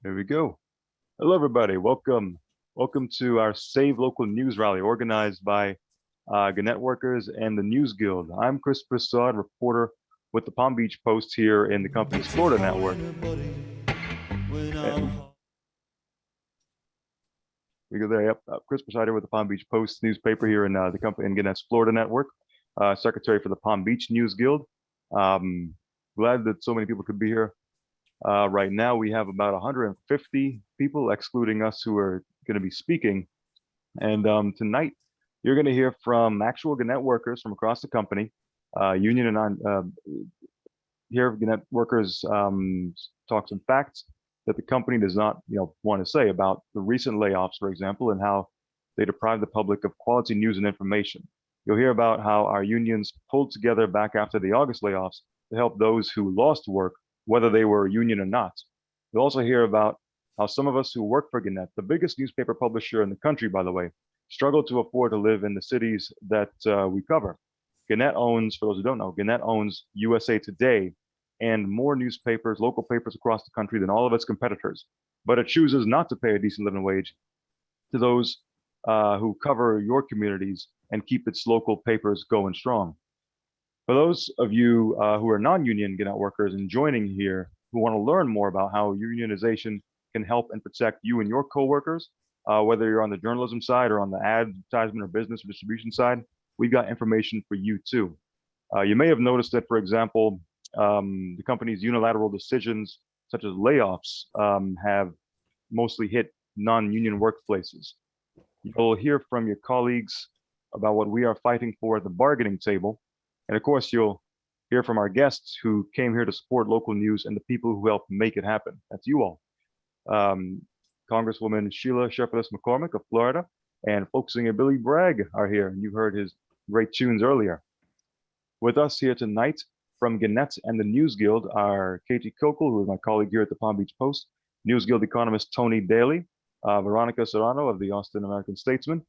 There we go. Hello, everybody. Welcome. Welcome to our Save Local News Rally organized by Gannett workers and the News Guild. I'm Chris Prasad, reporter with the Palm Beach Post here in the company's Florida network. We go there. Yep. Chris Prasad here with the Palm Beach Post newspaper here in the company in Gannett's Florida network. Secretary for the Palm Beach News Guild. Glad that so many people could be here. Right now, we have about 150 people, excluding us, who are going to be speaking. And tonight, you're going to hear from actual Gannett workers from across the company. Union and here, Gannett workers talk some facts that the company does not, want to say about the recent layoffs, for example, and how they deprive the public of quality news and information. You'll hear about how our unions pulled together back after the August layoffs to help those who lost work, whether they were union or not. You'll also hear about how some of us who work for Gannett, the biggest newspaper publisher in the country, by the way, struggle to afford to live in the cities that we cover. Gannett owns, for those who don't know, Gannett owns USA Today and more newspapers, local papers across the country than all of its competitors. But it chooses not to pay a decent living wage to those who cover your communities and keep its local papers going strong. For those of you who are non-union Gannett workers and joining here who want to learn more about how unionization can help and protect you and your coworkers, whether you're on the journalism side or on the advertisement or business or distribution side, we've got information for you too. You may have noticed that, for example, the company's unilateral decisions, such as layoffs, have mostly hit non-union workplaces. You'll hear from your colleagues about what we are fighting for at the bargaining table. And of course, you'll hear from our guests who came here to support local news and the people who helped make it happen. That's you all. Congresswoman Sheila Cherfilus-McCormick of Florida and folk singer Billy Bragg are here. You heard his great tunes earlier. With us here tonight from Gannett and the News Guild are Katie Kokel, who is my colleague here at the Palm Beach Post, News Guild economist Tony Daly, Veronica Serrano of the Austin American-Statesman,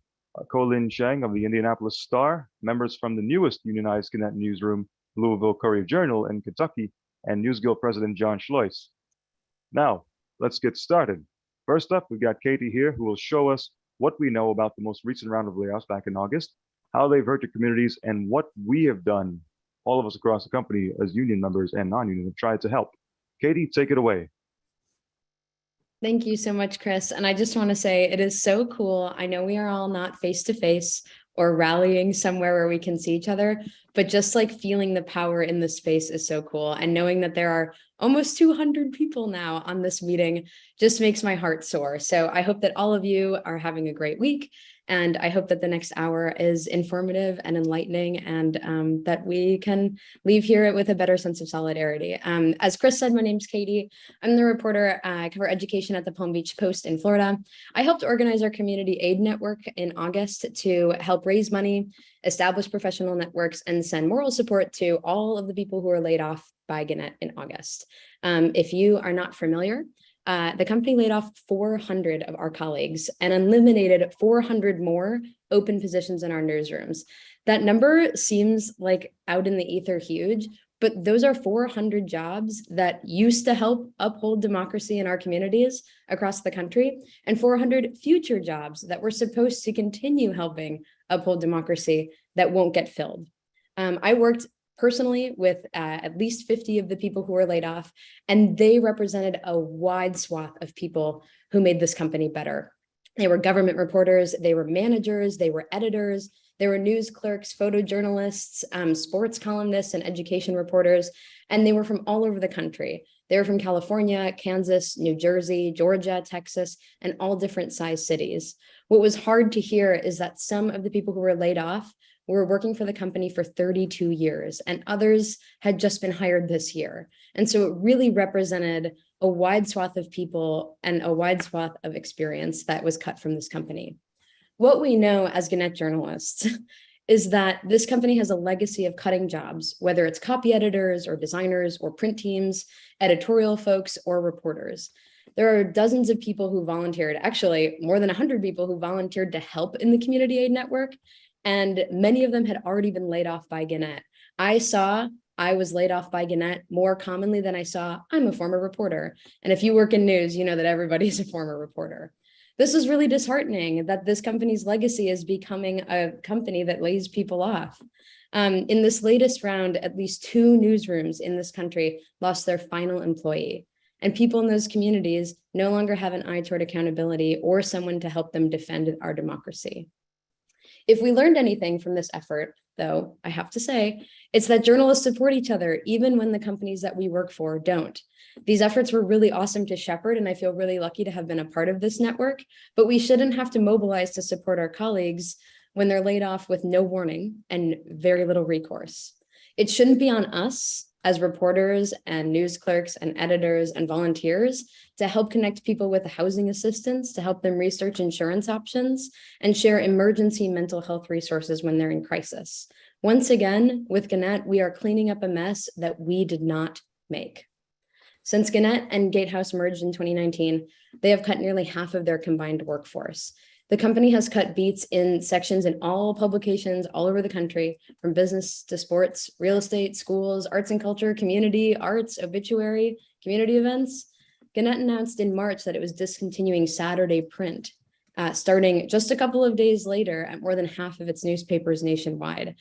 Colin Shang of the Indianapolis Star, members from the newest Unionized Gannett newsroom, Louisville Courier-Journal in Kentucky, and News Guild President Jon Schleuss. Now, let's get started. First up, we've got Katie here, who will show us what we know about the most recent round of layoffs back in August, how they've hurt your communities, and what we have done, all of us across the company as union members and non-union, have tried to help. Katie, take it away. Thank you so much, Chris. And I just want to say it is so cool. I know we are all not face to face or rallying somewhere where we can see each other, but just like feeling the power in the space is so cool. And knowing that there are almost 200 people now on this meeting just makes my heart soar. So I hope that all of you are having a great week. And I hope that the next hour is informative and enlightening, and that we can leave here with a better sense of solidarity. As Chris said, my name's Katie. I'm the reporter. I cover education at the Palm Beach Post in Florida. I helped organize our community aid network in August to help raise money, establish professional networks, and send moral support to all of the people who were laid off by Gannett in August. If you are not familiar, the company laid off 400 of our colleagues and eliminated 400 more open positions in our newsrooms. That number seems like out in the ether huge, but those are 400 jobs that used to help uphold democracy in our communities across the country, and 400 future jobs that were supposed to continue helping uphold democracy that won't get filled. I worked personally with at least 50 of the people who were laid off, and they represented a wide swath of people who made this company better. They were government reporters, they were managers, they were editors, they were news clerks, photojournalists, sports columnists, and education reporters, and they were from all over the country. They were from California, Kansas, New Jersey, Georgia, Texas, and all different size cities. What was hard to hear is that some of the people who were laid off were working for the company for 32 years, and others had just been hired this year. And so it really represented a wide swath of people and a wide swath of experience that was cut from this company. What we know as Gannett journalists is that this company has a legacy of cutting jobs, whether it's copy editors or designers or print teams, editorial folks or reporters. There are dozens of people who volunteered, actually more than 100 people who volunteered to help in the community aid network, and many of them had already been laid off by Gannett. I saw I was laid off by Gannett more commonly than I saw, I'm a former reporter. And if you work in news, you know that everybody's a former reporter. This is really disheartening that this company's legacy is becoming a company that lays people off. In this latest round, at least 2 newsrooms in this country lost their final employee. And people in those communities no longer have an eye toward accountability or someone to help them defend our democracy. If we learned anything from this effort, though, I have to say, it's that journalists support each other, even when the companies that we work for don't. These efforts were really awesome to shepherd, and I feel really lucky to have been a part of this network, but we shouldn't have to mobilize to support our colleagues when they're laid off with no warning and very little recourse. It shouldn't be on us as reporters and news clerks and editors and volunteers to help connect people with housing assistance, to help them research insurance options, and share emergency mental health resources when they're in crisis. Once again, with Gannett, we are cleaning up a mess that we did not make. Since Gannett and Gatehouse merged in 2019, they have cut nearly half of their combined workforce. The company has cut beats in sections in all publications all over the country, from business to sports, real estate, schools, arts and culture, community, arts, obituary, community events. Gannett announced in March that it was discontinuing Saturday print, starting just a couple of days later at more than half of its newspapers nationwide.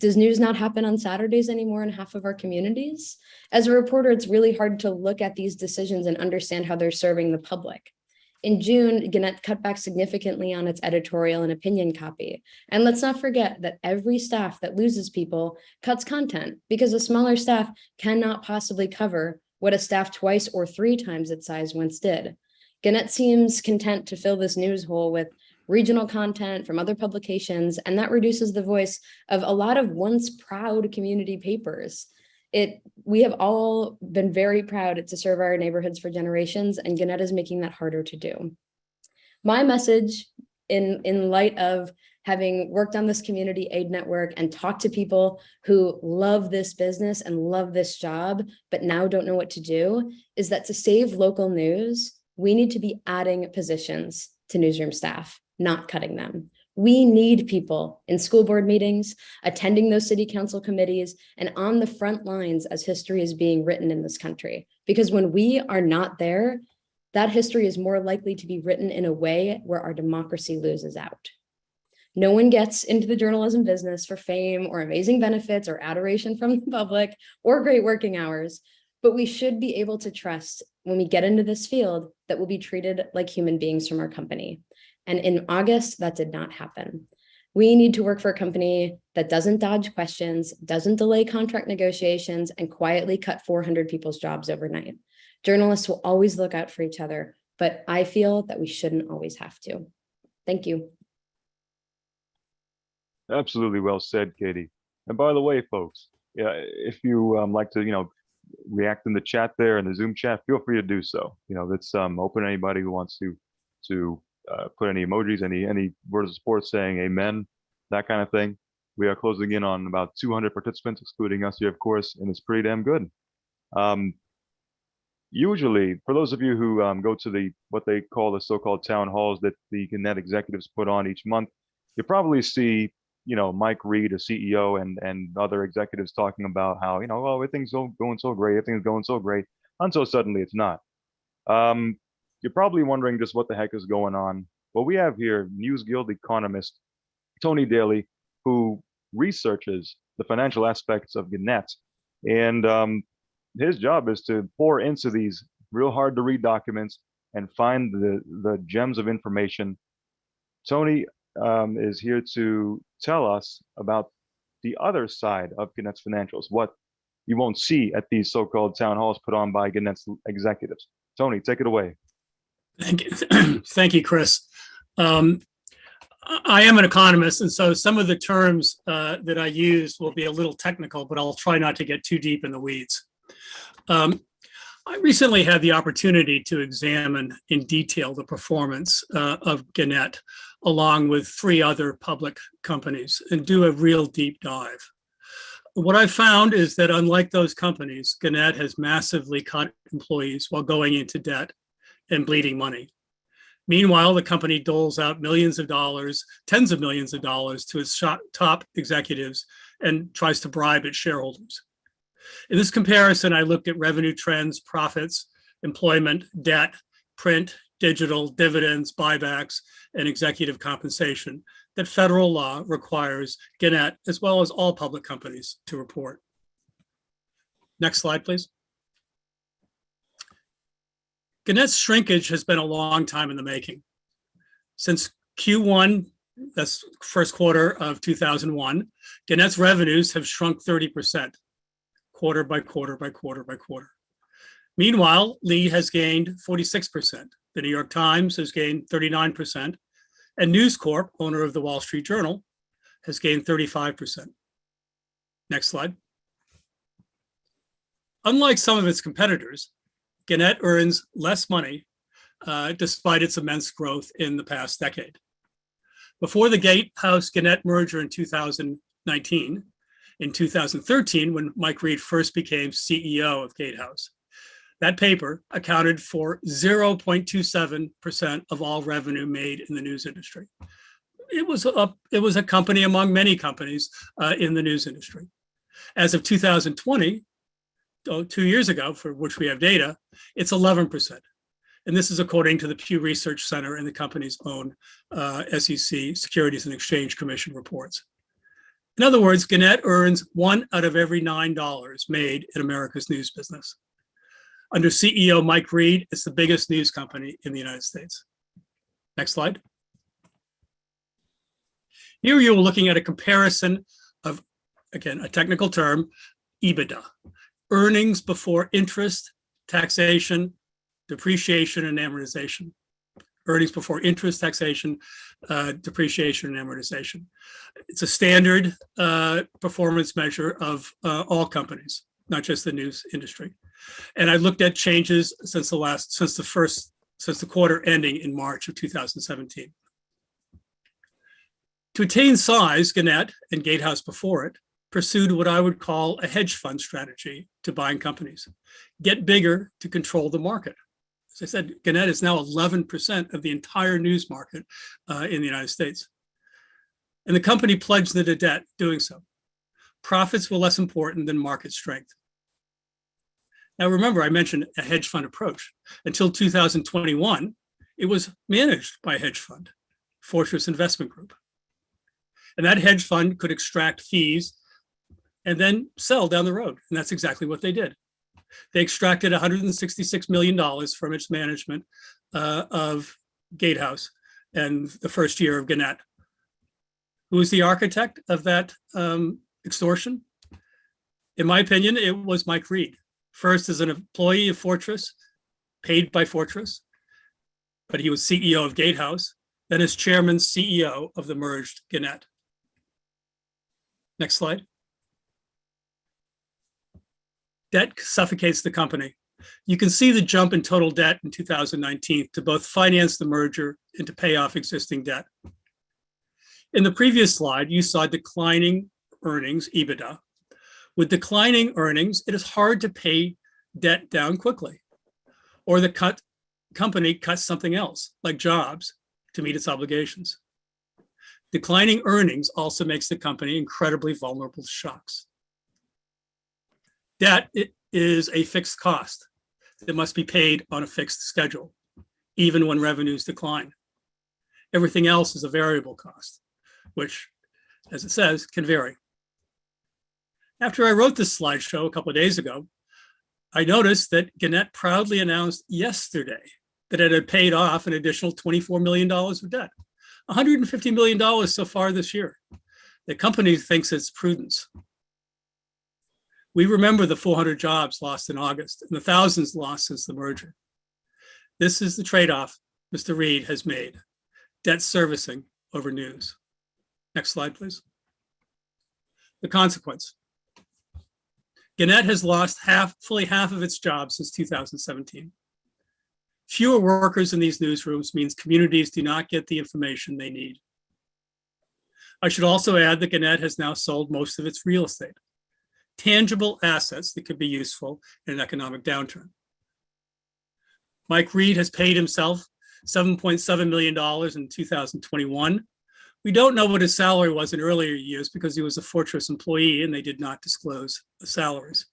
Does news not happen on Saturdays anymore in half of our communities? As a reporter, it's really hard to look at these decisions and understand how they're serving the public. In June, Gannett cut back significantly on its editorial and opinion copy. And let's not forget that every staff that loses people cuts content, because a smaller staff cannot possibly cover what a staff twice or 3 times its size once did. Gannett seems content to fill this news hole with regional content from other publications, and that reduces the voice of a lot of once proud community papers. We have all been very proud to serve our neighborhoods for generations, and Gannett is making that harder to do. My message in light of having worked on this community aid network and talked to people who love this business and love this job, but now don't know what to do, is that to save local news, we need to be adding positions to newsroom staff, not cutting them. We need people in school board meetings, attending those city council committees, and on the front lines as history is being written in this country. Because when we are not there, that history is more likely to be written in a way where our democracy loses out. No one gets into the journalism business for fame or amazing benefits or adoration from the public or great working hours, but we should be able to trust when we get into this field that we'll be treated like human beings from our company. And in August, that did not happen. We need to work for a company that doesn't dodge questions, doesn't delay contract negotiations, and quietly cut 400 people's jobs overnight. Journalists will always look out for each other, but I feel that we shouldn't always have to. Thank you. Absolutely well said, Katie. And by the way, folks, if you like to, react in the chat there in the Zoom chat, feel free to do so. That's open to anybody who wants to put any emojis, any words of support saying amen, that kind of thing. We are closing in on about 200 participants, excluding us here, of course, and it's pretty damn good. Usually, for those of you who go to what they call the so-called town halls that the Gannett executives put on each month, you probably see, Mike Reed, a CEO, and other executives talking about how, oh, everything's going so great, everything's going so great, until suddenly it's not. You're probably wondering just what the heck is going on. Well, we have here NewsGuild economist Tony Daly, who researches the financial aspects of Gannett, and his job is to pour into these real hard to read documents and find the gems of information. Tony is here to tell us about the other side of Gannett's financials, what you won't see at these so-called town halls put on by Gannett's executives. Tony, take it away. Thank you. Thank you, Chris. I am an economist, and so some of the terms that I use will be a little technical, but I'll try not to get too deep in the weeds. I recently had the opportunity to examine in detail the performance of Gannett, along with 3 other public companies, and do a real deep dive. What I found is that unlike those companies, Gannett has massively cut employees while going into debt and bleeding money. Meanwhile, the company doles out millions of dollars, tens of millions of dollars to its top executives and tries to bribe its shareholders. In this comparison, I looked at revenue trends, profits, employment, debt, print, digital, dividends, buybacks, and executive compensation that federal law requires Gannett, as well as all public companies, to report. Next slide, please. Gannett's shrinkage has been a long time in the making. Since Q1, that's first quarter of 2001, Gannett's revenues have shrunk 30%, quarter by quarter by quarter by quarter. Meanwhile, Lee has gained 46%. The New York Times has gained 39%, and News Corp, owner of the Wall Street Journal, has gained 35%. Next slide. Unlike some of its competitors, Gannett earns less money despite its immense growth in the past decade. Before the Gatehouse-Gannett merger in 2019, in 2013, when Mike Reed first became CEO of Gatehouse, that paper accounted for 0.27% of all revenue made in the news industry. It was a company among many companies in the news industry. As of 2020, 2 years ago, for which we have data, it's 11%. And this is according to the Pew Research Center and the company's own SEC, Securities and Exchange Commission reports. In other words, Gannett earns 1 out of every $9 made in America's news business. Under CEO Mike Reed, it's the biggest news company in the United States. Next slide. Here you are looking at a comparison of, again, a technical term, EBITDA, earnings before interest, taxation, depreciation, and amortization. Earnings before interest, taxation, depreciation, and amortization. It's a standard performance measure of all companies, not just the news industry. And I looked at changes since the quarter ending in March of 2017. To attain size, Gannett and Gatehouse before it pursued what I would call a hedge fund strategy to buying companies. Get bigger to control the market. As I said, Gannett is now 11% of the entire news market in the United States. And the company pledged the debt doing so. Profits were less important than market strength. Now, remember, I mentioned a hedge fund approach. Until 2021, it was managed by a hedge fund, Fortress Investment Group. And that hedge fund could extract fees and then sell down the road. And that's exactly what they did. They extracted $166 million from its management of Gatehouse and the first year of Gannett. Who was the architect of that extortion? In my opinion, it was Mike Reed. First as an employee of Fortress, paid by Fortress, but he was CEO of Gatehouse, then as chairman CEO of the merged Gannett. Next slide. Debt suffocates the company. You can see the jump in total debt in 2019 to both finance the merger and to pay off existing debt. In the previous slide, you saw declining earnings, EBITDA. With declining earnings, it is hard to pay debt down quickly, or the company cuts something else, like jobs, to meet its obligations. Declining earnings also makes the company incredibly vulnerable to shocks. Debt is a fixed cost that must be paid on a fixed schedule, even when revenues decline. Everything else is a variable cost, which, as it says, can vary. After I wrote this slideshow a couple of days ago, I noticed that Gannett proudly announced yesterday that it had paid off an additional $24 million of debt, $150 million so far this year. The company thinks it's prudence. We remember the 400 jobs lost in August and the thousands lost since the merger. This is the trade-off Mr. Reed has made, debt servicing over news. Next slide, please. The consequence. Gannett has lost fully half of its jobs since 2017. Fewer workers in these newsrooms means communities do not get the information they need. I should also add that Gannett has now sold most of its real estate, tangible assets that could be useful in an economic downturn. Mike Reed has paid himself $7.7 million in 2021, We don't know what his salary was in earlier years because he was a Fortress employee and they did not disclose the salaries.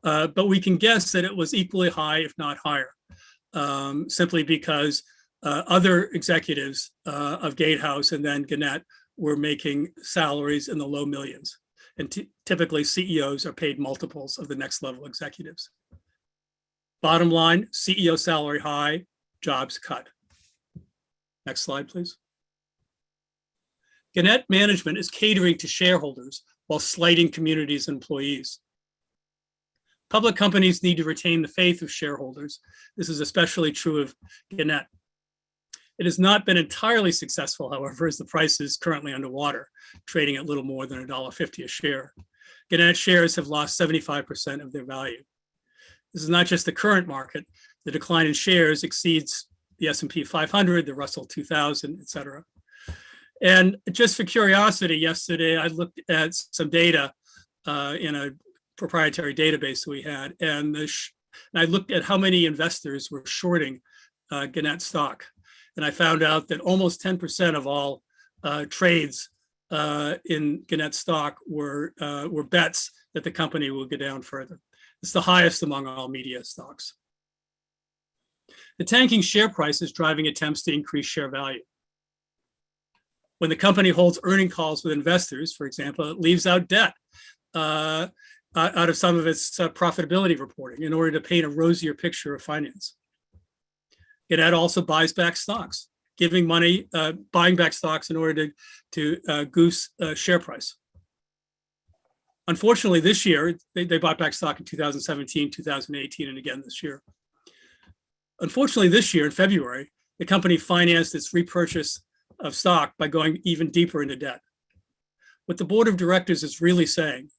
But we can guess that it was equally high, if not higher, simply because other executives of Gatehouse and then Gannett were making salaries in the low millions. And typically CEOs are paid multiples of the next level executives. Bottom line, CEO salary high, jobs cut. Next slide, please. Gannett management is catering to shareholders while slighting communities and employees. Public companies need to retain the faith of shareholders. This is especially true of Gannett. It has not been entirely successful, however, as the price is currently underwater, trading at little more than $1.50 a share. Gannett shares have lost 75% of their value. This is not just the current market. The decline in shares exceeds the S&P 500, the Russell 2000, et cetera. And just for curiosity, yesterday I looked at some data in a proprietary database that we had, and I looked at how many investors were shorting Gannett stock. And I found out that almost 10% of all trades in Gannett stock were bets that the company will go down further. It's the highest among all media stocks. The tanking share price is driving attempts to increase share value. When the company holds earnings calls with investors, for example, it leaves out debt out of some of its profitability reporting in order to paint a rosier picture of finance. Gannett also buys back stocks, buying back stocks in order to goose share price. Unfortunately, this year, they bought back stock in 2017, 2018, and again this year. Unfortunately, this year in February, the company financed its repurchase of stock by going even deeper into debt. What the board of directors is really saying,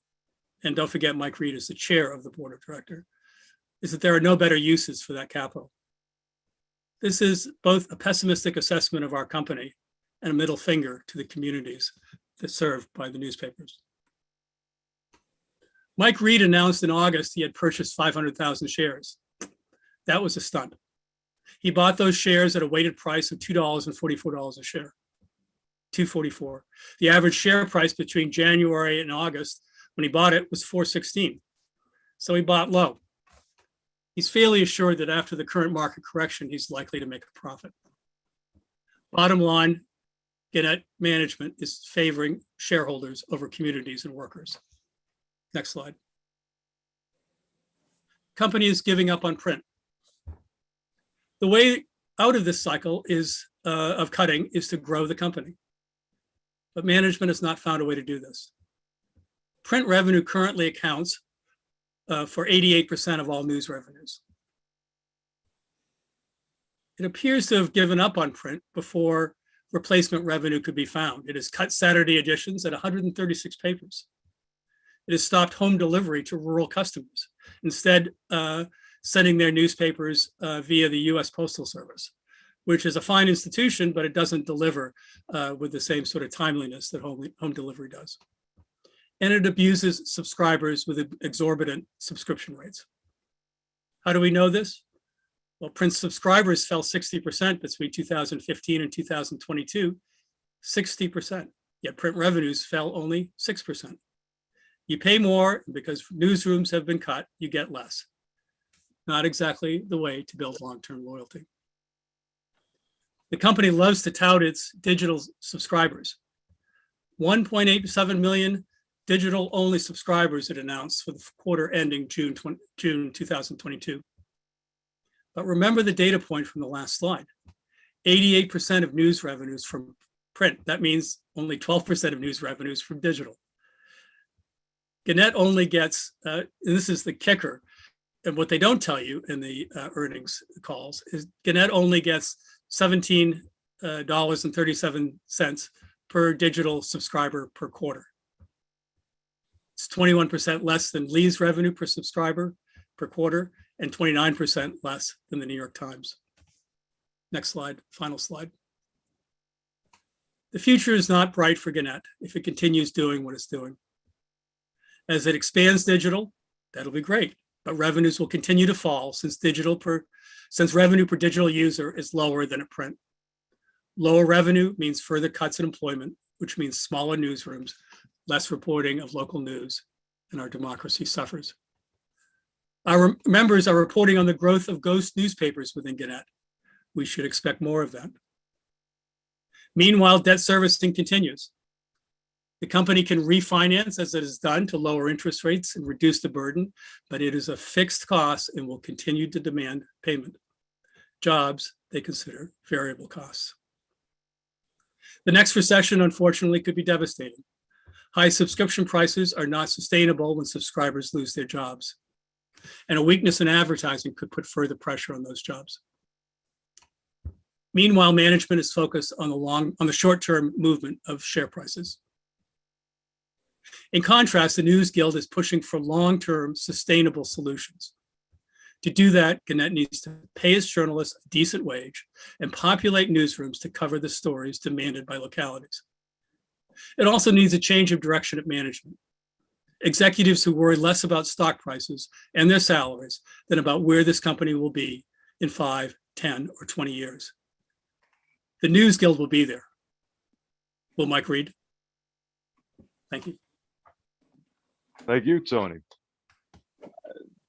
and don't forget Mike Reed is the chair of the board of directors, is that there are no better uses for that capital. This is both a pessimistic assessment of our company and a middle finger to the communities that served by the newspapers. Mike Reed announced in August he had purchased 500,000 shares. That was a stunt. He bought those shares at a weighted price of $2.44 a share, $2.44. The average share price between January and August when he bought it was $4.16. So he bought low. He's fairly assured that after the current market correction, he's likely to make a profit. Bottom line, Gannett management is favoring shareholders over communities and workers. Next slide. Company is giving up on print. The way out of this cycle of cutting is to grow the company. But management has not found a way to do this. Print revenue currently accounts for 88% of all news revenues. It appears to have given up on print before replacement revenue could be found. It has cut Saturday editions at 136 papers. It has stopped home delivery to rural customers, instead sending their newspapers via the US Postal Service, which is a fine institution, but it doesn't deliver with the same sort of timeliness that home delivery does. And it abuses subscribers with exorbitant subscription rates. How do we know this? Well, print subscribers fell 60% between 2015 and 2022, 60%, yet print revenues fell only 6%. You pay more because newsrooms have been cut, you get less. Not exactly the way to build long-term loyalty. The company loves to tout its digital subscribers. 1.87 million digital-only subscribers it announced for the quarter ending June 2022. But remember the data point from the last slide. 88% of news revenues from print. That means only 12% of news revenues from digital. Gannett only gets, and this is the kicker, and what they don't tell you in the earnings calls is Gannett only gets $17.37 per digital subscriber per quarter. It's 21% less than Lee's revenue per subscriber per quarter and 29% less than the New York Times. Next slide, final slide. The future is not bright for Gannett if it continues doing what it's doing. As it expands digital, that'll be great, but revenues will continue to fall since revenue per digital user is lower than at print. Lower revenue means further cuts in employment which means smaller newsrooms, less reporting of local news, and our democracy suffers. Our members are reporting on the growth of ghost newspapers within Gannett. We should expect more of that. Meanwhile, debt servicing continues. The company can refinance as it has done to lower interest rates and reduce the burden, but it is a fixed cost and will continue to demand payment. Jobs, they consider variable costs. The next recession, unfortunately, could be devastating. High subscription prices are not sustainable when subscribers lose their jobs. And a weakness in advertising could put further pressure on those jobs. Meanwhile, management is focused on the short-term movement of share prices. In contrast, the News Guild is pushing for long-term sustainable solutions. To do that, Gannett needs to pay its journalists a decent wage and populate newsrooms to cover the stories demanded by localities. It also needs a change of direction at management. Executives who worry less about stock prices and their salaries than about where this company will be in 5, 10, or 20 years. The News Guild will be there. Will Mike read? Thank you. Thank you, Tony.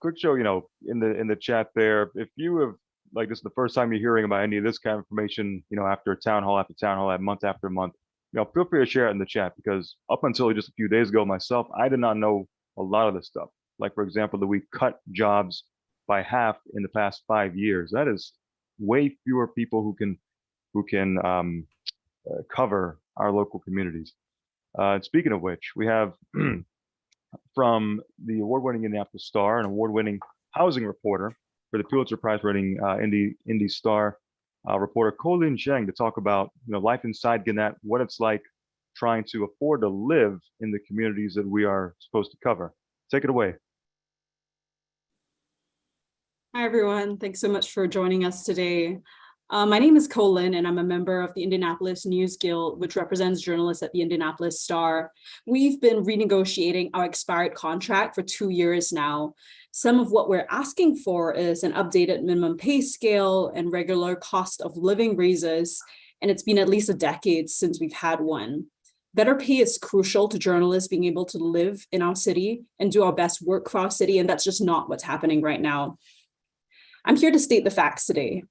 Quick show, in the chat there, if you have, like, this is the first time you're hearing about any of this kind of information, after town hall after town hall, month after month, feel free to share it in the chat, because up until just a few days ago myself, I did not know a lot of this stuff. Like, for example, that we cut jobs by half in the past 5 years. That is way fewer people who can cover our local communities. Speaking of which, we have from the award-winning Indianapolis Star, an award-winning housing reporter for the Pulitzer Prize-winning Indy Star reporter Colin Zheng, to talk about life inside Gannett, what it's like trying to afford to live in the communities that we are supposed to cover. Take it away. Hi, everyone. Thanks so much for joining us today. My name is Colin, and I'm a member of the Indianapolis News Guild, which represents journalists at the Indianapolis Star. We've been renegotiating our expired contract for 2 years now. Some of what we're asking for is an updated minimum pay scale and regular cost of living raises, and it's been at least a decade since we've had one. Better pay is crucial to journalists being able to live in our city and do our best work for our city, and that's just not what's happening right now. I'm here to state the facts today.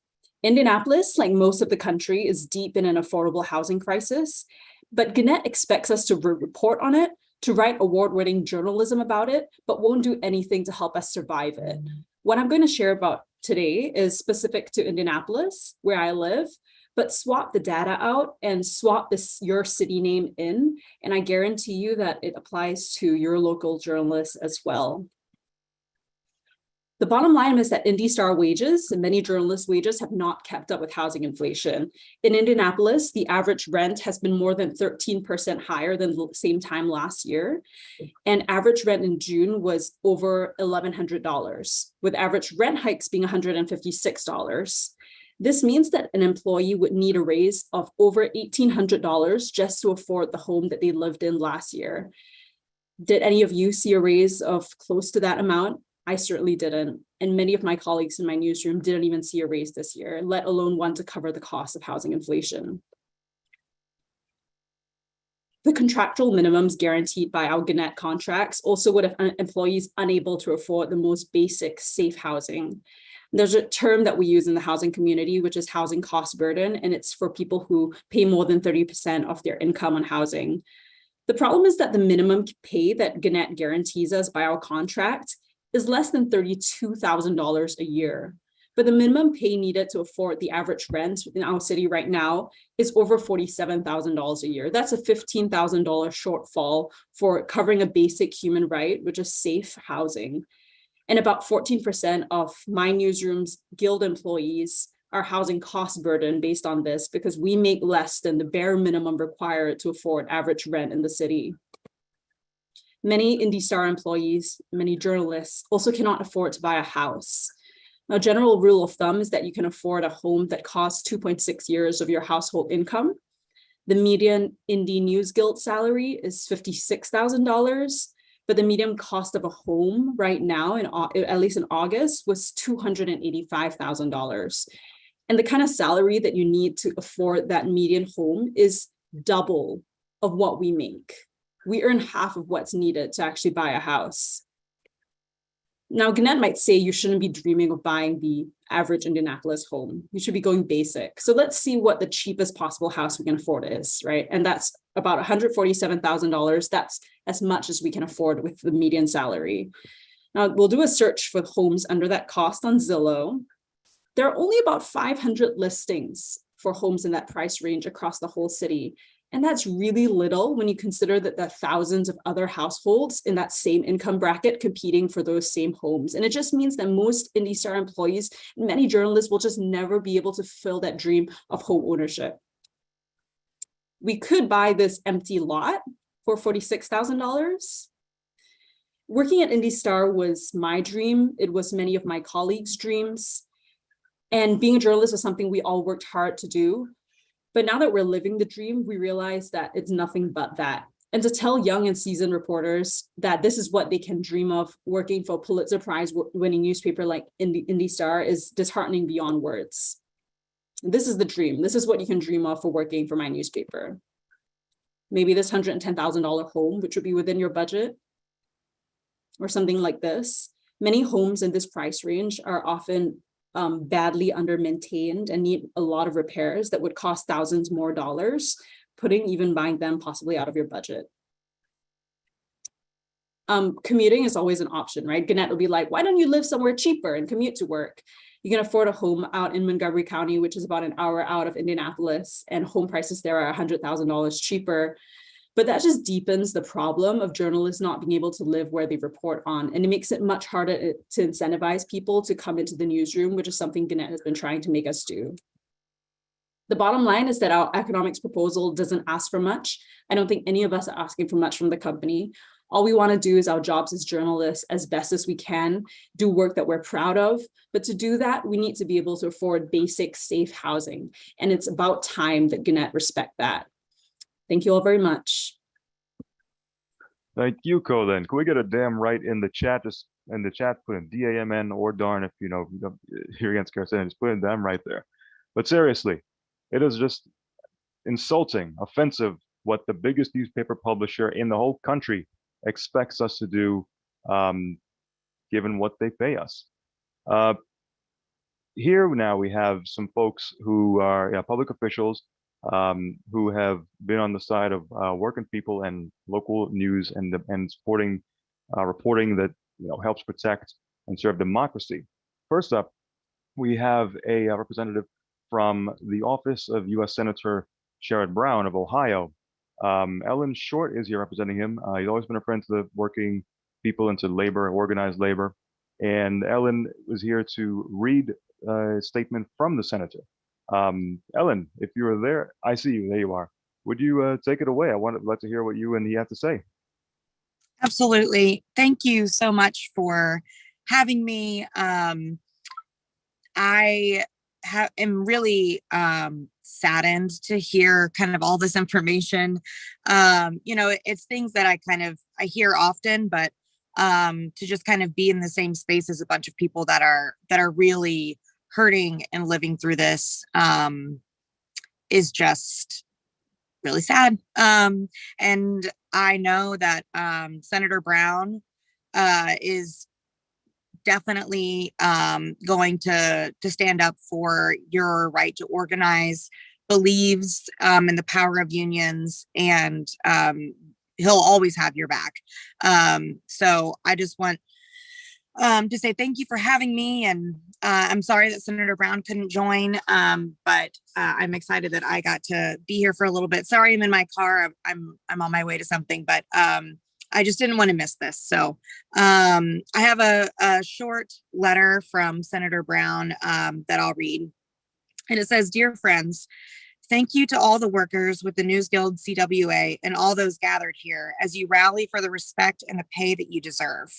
Indianapolis, like most of the country, is deep in an affordable housing crisis, but Gannett expects us to report on it, to write award-winning journalism about it, but won't do anything to help us survive it. What I'm going to share about today is specific to Indianapolis, where I live, but swap the data out and swap your city name in, and I guarantee you that it applies to your local journalists as well. The bottom line is that Indy Star wages and many journalists' wages have not kept up with housing inflation. In Indianapolis, the average rent has been more than 13% higher than the same time last year. And average rent in June was over $1,100, with average rent hikes being $156. This means that an employee would need a raise of over $1,800 just to afford the home that they lived in last year. Did any of you see a raise of close to that amount? I certainly didn't, and many of my colleagues in my newsroom didn't even see a raise this year, let alone one to cover the cost of housing inflation. The contractual minimums guaranteed by our Gannett contracts also would have employees unable to afford the most basic, safe housing. There's a term that we use in the housing community, which is housing cost burden, and it's for people who pay more than 30% of their income on housing. The problem is that the minimum pay that Gannett guarantees us by our contract is less than $32,000 a year. But the minimum pay needed to afford the average rent in our city right now is over $47,000 a year. That's a $15,000 shortfall for covering a basic human right, which is safe housing. And about 14% of my newsroom's guild employees are housing cost burden based on this, because we make less than the bare minimum required to afford average rent in the city. Many Indy Star employees, many journalists also cannot afford to buy a house. A general rule of thumb is that you can afford a home that costs 2.6 years of your household income. The median Indy News Guild salary is $56,000, but the median cost of a home right now, at least in August, was $285,000. And the kind of salary that you need to afford that median home is double of what we make. We earn half of what's needed to actually buy a house. Now, Gannett might say you shouldn't be dreaming of buying the average Indianapolis home. You should be going basic. So let's see what the cheapest possible house we can afford is, right? And that's about $147,000. That's as much as we can afford with the median salary. Now, we'll do a search for homes under that cost on Zillow. There are only about 500 listings for homes in that price range across the whole city. And that's really little when you consider that there are thousands of other households in that same income bracket competing for those same homes. And it just means that most IndyStar employees, many journalists will just never be able to fulfill that dream of home ownership. We could buy this empty lot for $46,000. Working at IndyStar was my dream. It was many of my colleagues' dreams. And being a journalist was something we all worked hard to do. But now that we're living the dream, we realize that it's nothing but that. And to tell young and seasoned reporters that this is what they can dream of working for a Pulitzer Prize winning newspaper like IndyStar is disheartening beyond words. This is the dream. This is what you can dream of for working for my newspaper. Maybe this $110,000 home, which would be within your budget, or something like this. Many homes in this price range are often badly under-maintained and need a lot of repairs that would cost thousands more dollars, even buying them possibly out of your budget. Commuting is always an option, right? Gannett will be like, why don't you live somewhere cheaper and commute to work? You can afford a home out in Montgomery County, which is about an hour out of Indianapolis, and home prices there are $100,000 cheaper. But that just deepens the problem of journalists not being able to live where they report on. And it makes it much harder to incentivize people to come into the newsroom, which is something Gannett has been trying to make us do. The bottom line is that our economics proposal doesn't ask for much. I don't think any of us are asking for much from the company. All we want to do is our jobs as journalists as best as we can, do work that we're proud of. But to do that, we need to be able to afford basic, safe housing. And it's about time that Gannett respect that. Thank you all very much. Thank you, Colin. Can we get a damn right in the chat? Just in the chat, put in DAMN or darn if you're against Carson, just put in damn right there. But seriously, it is just insulting, offensive what the biggest newspaper publisher in the whole country expects us to do, given what they pay us. Here now we have some folks who are public officials who have been on the side of working people and local news and supporting reporting that helps protect and serve democracy. First up, we have a representative from the office of U.S. Senator Sherrod Brown of Ohio. Ellen Short is here representing him. He's always been a friend to the working people into labor, organized labor. And Ellen was here to read a statement from the senator. Ellen, if you were there, I see you. There you are. Would you take it away? I'd like to hear what you and he have to say. Absolutely. Thank you so much for having me. I am really saddened to hear kind of all this information. It's things that I hear often, but to just kind of be in the same space as a bunch of people that are really hurting and living through this is just really sad. And I know that Senator Brown is definitely going to stand up for your right to organize, believes in the power of unions, and he'll always have your back. So I just want to say thank you for having me, and I'm sorry that Senator Brown couldn't join, but I'm excited that I got to be here for a little bit. Sorry, I'm in my car. I'm on my way to something, but I just didn't want to miss this. So I have a short letter from Senator Brown that I'll read, and it says, "Dear friends, thank you to all the workers with the NewsGuild-CWA and all those gathered here as you rally for the respect and the pay that you deserve.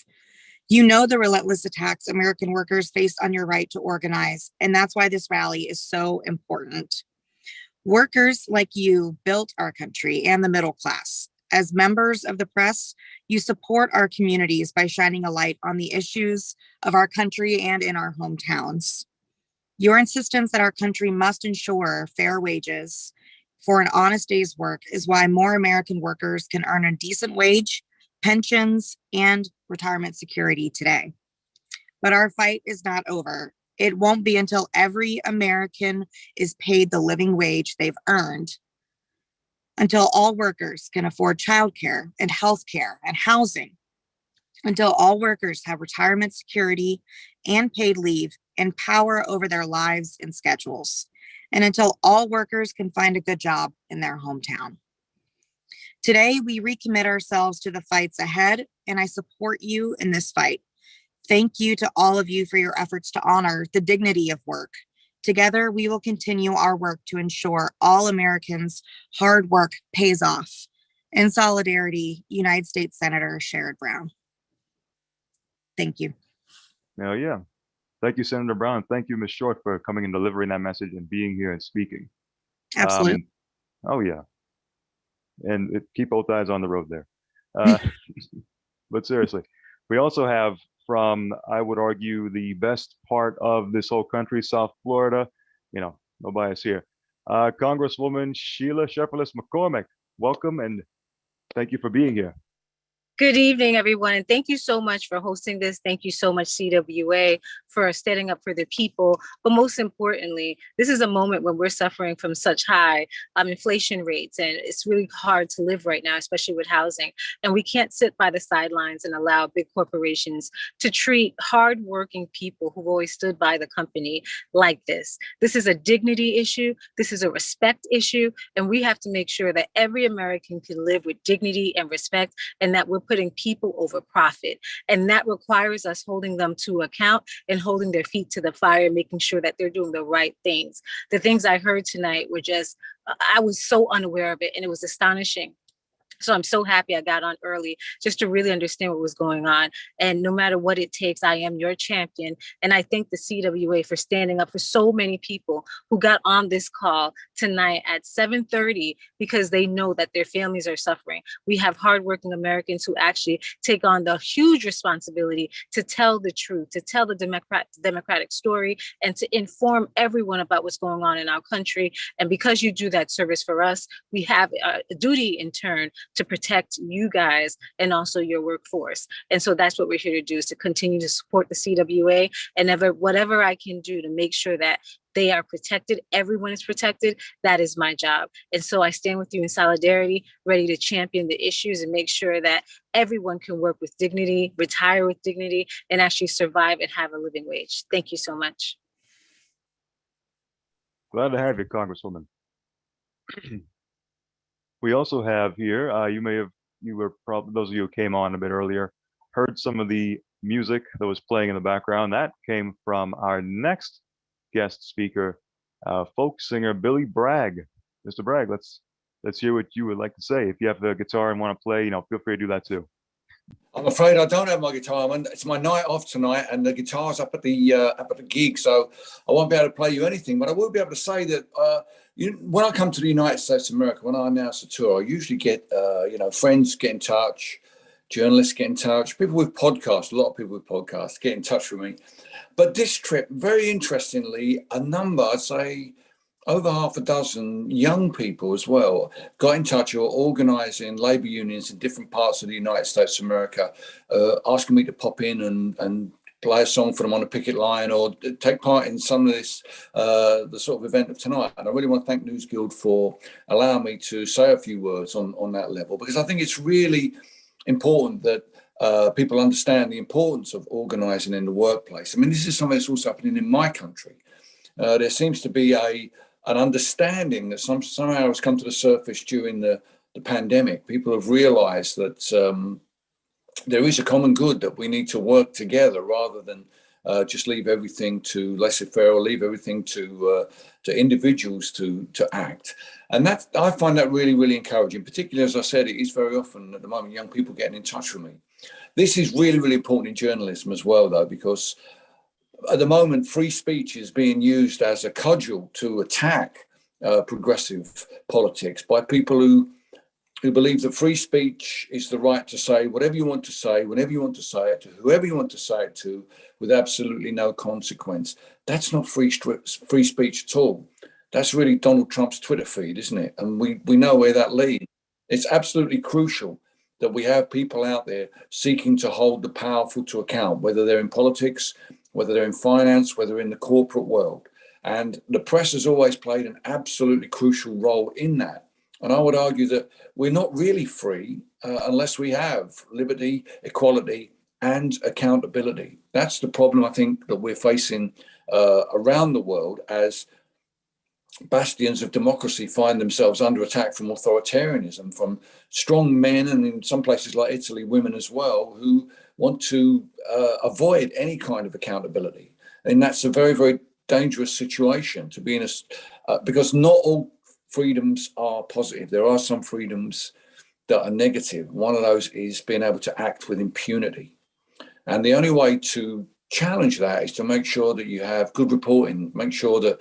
You know the relentless attacks American workers face on your right to organize, and that's why this rally is so important. Workers like you built our country and the middle class. As members of the press, you support our communities by shining a light on the issues of our country and in our hometowns. Your insistence that our country must ensure fair wages, for an honest day's work is why more American workers can earn a decent wage, pensions, and retirement security today. But our fight is not over. It won't be until every American is paid the living wage they've earned, until all workers can afford childcare and healthcare and housing, until all workers have retirement security and paid leave and power over their lives and schedules, and until all workers can find a good job in their hometown. Today, we recommit ourselves to the fights ahead, and I support you in this fight. Thank you to all of you for your efforts to honor the dignity of work. Together, we will continue our work to ensure all Americans' hard work pays off. In solidarity, United States Senator Sherrod Brown. Thank you. Hell yeah. Thank you, Senator Brown. Thank you, Ms. Short, for coming and delivering that message and being here and speaking. Absolutely. Oh, yeah. And keep both eyes on the road there. But seriously, we also have from, I would argue, the best part of this whole country, South Florida, no bias here, Congresswoman Sheila Cherfilus-McCormick. Welcome and thank you for being here. Good evening, everyone, and thank you so much for hosting this. Thank you so much, CWA, for standing up for the people. But most importantly, this is a moment when we're suffering from such high inflation rates, and it's really hard to live right now, especially with housing. And we can't sit by the sidelines and allow big corporations to treat hardworking people who've always stood by the company like this. This is a dignity issue. This is a respect issue, and we have to make sure that every American can live with dignity and respect, and that we're putting people over profit. And that requires us holding them to account and holding their feet to the fire, making sure that they're doing the right things. The things I heard tonight were just, I was so unaware of it, and it was astonishing. So I'm so happy I got on early just to really understand what was going on. And no matter what it takes, I am your champion. And I thank the CWA for standing up for so many people who got on this call tonight at 7:30 because they know that their families are suffering. We have hardworking Americans who actually take on the huge responsibility to tell the truth, to tell the democratic story, and to inform everyone about what's going on in our country. And because you do that service for us, we have a duty in turn to protect you guys and also your workforce. And so that's what we're here to do, is to continue to support the CWA and whatever I can do to make sure that they are protected, everyone is protected, that is my job. And so I stand with you in solidarity, ready to champion the issues and make sure that everyone can work with dignity, retire with dignity, and actually survive and have a living wage. Thank you so much. Glad to have you, Congresswoman. We also have here, you were probably, those of you who came on a bit earlier, heard some of the music that was playing in the background. That came from our next guest speaker, folk singer Billy Bragg. Mr. Bragg, let's hear what you would like to say. If you have the guitar and want to play, feel free to do that too. I'm afraid I don't have my guitar. It's my night off tonight, and the guitar's up at the gig, so I won't be able to play you anything. But I will be able to say that when I come to the United States of America, when I announce a tour, I usually get friends get in touch, journalists get in touch, people with podcasts. A lot of people with podcasts get in touch with me. But this trip, very interestingly, a number, I'd say, over half a dozen young people as well got in touch who are organising labour unions in different parts of the United States of America, asking me to pop in and play a song for them on a picket line or take part in some of this, the sort of event of tonight. And I really want to thank News Guild for allowing me to say a few words on that level, because I think it's really important that people understand the importance of organising in the workplace. I mean, this is something that's also happening in my country. There seems to be an understanding that somehow has come to the surface during the pandemic. People have realised that there is a common good, that we need to work together rather than just leave everything to laissez-faire or leave everything to individuals to act. And that, I find that really, really encouraging. Particularly, as I said, it is very often at the moment young people getting in touch with me. This is really, really important in journalism as well, though, because at the moment, free speech is being used as a cudgel to attack progressive politics by people who believe that free speech is the right to say whatever you want to say, whenever you want to say it, to whoever you want to say it to, with absolutely no consequence. That's not free speech at all. That's really Donald Trump's Twitter feed, isn't it? And we know where that leads. It's absolutely crucial that we have people out there seeking to hold the powerful to account, whether they're in politics, whether they're in finance, whether in the corporate world. And the press has always played an absolutely crucial role in that. And I would argue that we're not really free unless we have liberty, equality, and accountability. That's the problem I think that we're facing around the world as bastions of democracy find themselves under attack from authoritarianism, from strong men, and in some places like Italy, women as well, who want to avoid any kind of accountability. And that's a very, very dangerous situation to be in, because not all freedoms are positive. There are some freedoms that are negative. One of those is being able to act with impunity. And the only way to challenge that is to make sure that you have good reporting, make sure that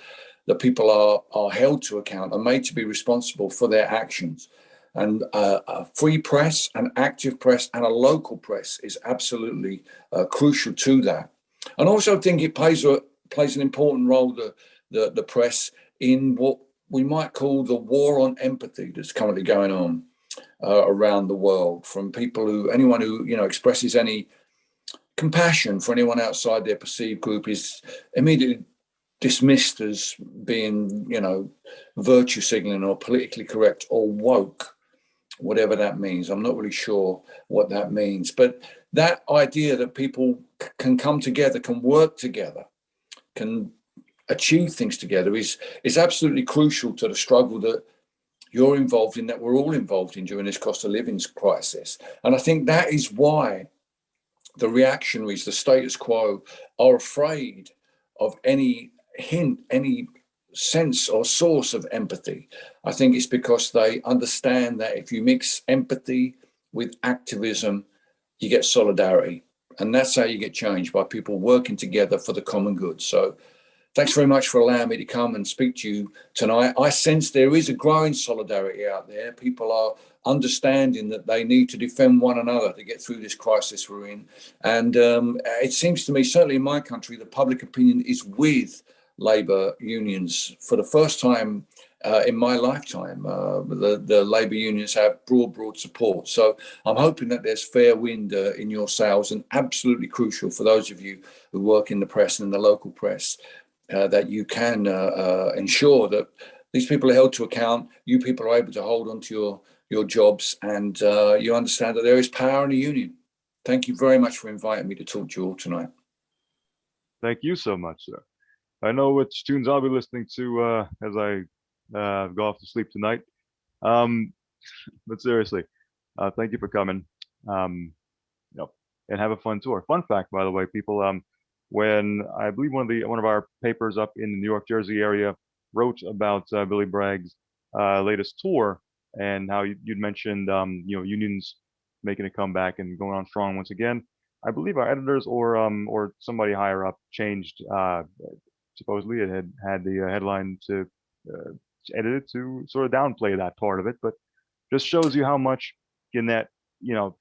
people are held to account and made to be responsible for their actions. And a free press, an active press, and a local press is absolutely crucial to that. And also, I think it plays an important role, the press, in what we might call the war on empathy that's currently going on around the world, from anyone who expresses any compassion for anyone outside their perceived group is immediately dismissed as being, virtue signaling or politically correct or woke, whatever that means. I'm not really sure what that means. But that idea that people can come together, can work together, can achieve things together is absolutely crucial to the struggle that you're involved in, that we're all involved in during this cost of living crisis. And I think that is why the reactionaries, the status quo, are afraid of any hint, any sense or source of empathy. I think it's because they understand that if you mix empathy with activism, you get solidarity. And that's how you get change, by people working together for the common good. So thanks very much for allowing me to come and speak to you tonight. I sense there is a growing solidarity out there. People are understanding that they need to defend one another to get through this crisis we're in. And it seems to me, certainly in my country, the public opinion is with Labour unions for the first time in my lifetime. The Labour unions have broad support. So I'm hoping that there's fair wind in your sails, and absolutely crucial for those of you who work in the press and in the local press, that you can ensure that these people are held to account. You people are able to hold on to your jobs, and you understand that there is power in a union. Thank you very much for inviting me to talk to you all tonight. Thank you so much, sir. I know which tunes I'll be listening to as I go off to sleep tonight. But seriously, thank you for coming. And have a fun tour. Fun fact, by the way, people. When I believe one of our papers up in the New York, Jersey area wrote about Billy Bragg's latest tour, and how you'd mentioned unions making a comeback and going on strong once again. I believe our editors or somebody higher up changed. Supposedly it had the headline to edit it to sort of downplay that part of it, but just shows you how much Gannett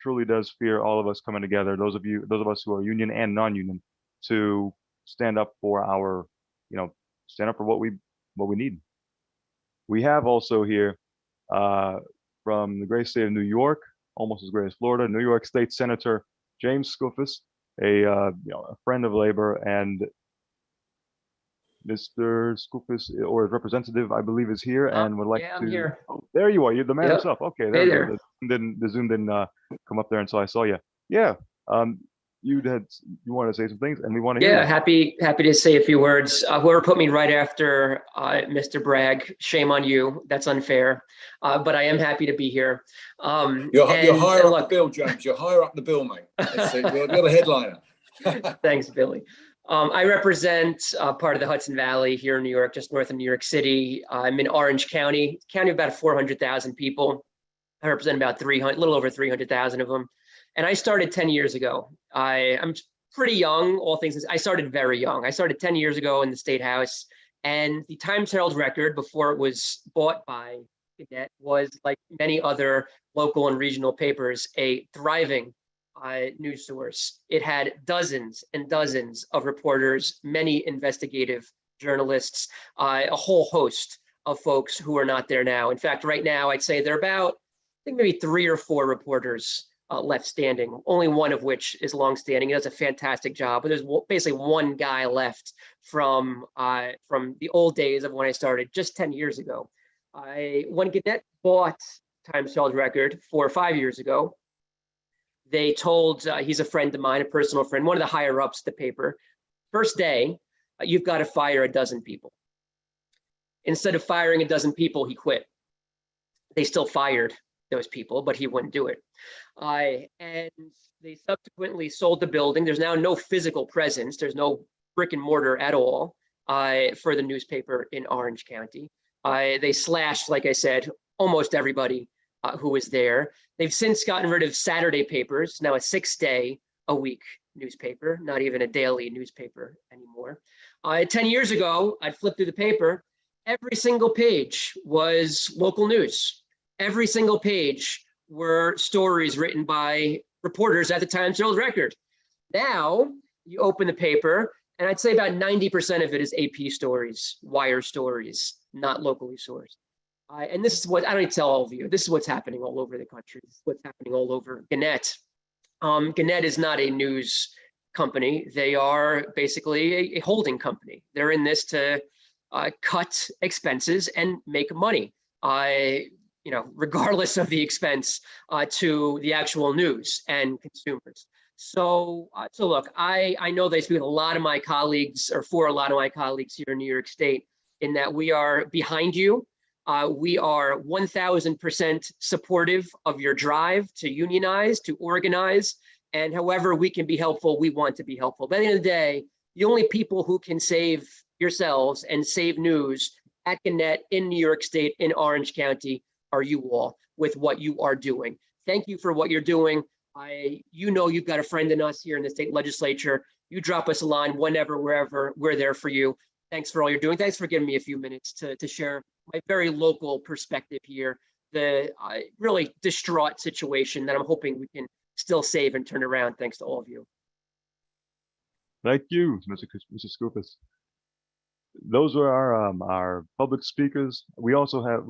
truly does fear all of us coming together. Those of us who are union and non-union, to stand up for what we need. We have also here from the great state of New York, almost as great as Florida, New York State Senator James Skoufis, a friend of Labor, and Mr. Skoufis, or his representative, I believe, is here and would like to. I'm here. Oh, there you are. You're the man Yep. himself. Okay, Hey there. The Zoom didn't come up there until I saw you. Yeah. You wanted to say some things, and we want to hear. Yeah, happy to say a few words. Whoever put me right after Mr. Bragg, shame on you. That's unfair. But I am happy to be here. You're higher up the bill, James. You're higher up the bill, mate. You're the headliner. Thanks, Billy. I represent part of the Hudson Valley here in New York, just north of New York City. I'm in Orange County, of about 400,000 people. I represent about a little over 300,000 of them. And I started 10 years ago. I'm pretty young, all things. I started very young. I started 10 years ago in the State House, and the Times Herald Record, before it was bought by Gannett, was, like many other local and regional papers, a thriving news source. It had dozens and dozens of reporters, many investigative journalists, a whole host of folks who are not there now. In fact, right now, I'd say there are about, I think maybe 3 or 4 reporters left standing, only one of which is longstanding. He does a fantastic job, but there's basically one guy left from the old days of when I started just 10 years ago. When Gannett bought Times Held Record 4 or 5 years ago, they told, he's a friend of mine, a personal friend, one of the higher ups at the paper, first day, you've got to fire a dozen people. Instead of firing a dozen people, he quit. They still fired those people, but he wouldn't do it. And they subsequently sold the building. There's now no physical presence. There's no brick and mortar at all for the newspaper in Orange County. They slashed, like I said, almost everybody who was there. They've since gotten rid of Saturday papers, now a 6-day-a-week newspaper, not even a daily newspaper anymore. 10 years ago, I'd flip through the paper. Every single page was local news. Every single page were stories written by reporters at the Times Held Record. Now, you open the paper, and I'd say about 90% of it is AP stories, wire stories, not locally sourced. And this is what, I don't need to tell all of you, this is what's happening all over the country. This is what's happening all over Gannett. Gannett is not a news company. They are basically a holding company. They're in this to cut expenses and make money, regardless of the expense to the actual news and consumers. So look, I know that I speak with a lot of my colleagues, or for a lot of my colleagues here in New York State, in that we are behind you. We are 1000% supportive of your drive to unionize, to organize, and however we can be helpful, we want to be helpful. But at the end of the day, the only people who can save yourselves and save news at Gannett, in New York State, in Orange County, are you all, with what you are doing. Thank you for what you're doing. You've got a friend in us here in the state legislature. You drop us a line whenever, wherever, we're there for you. Thanks for all you're doing. Thanks for giving me a few minutes to share my very local perspective here, the really distraught situation that I'm hoping we can still save and turn around, thanks to all of you. Thank you, Mr. Skoufis. Those are our public speakers. We also have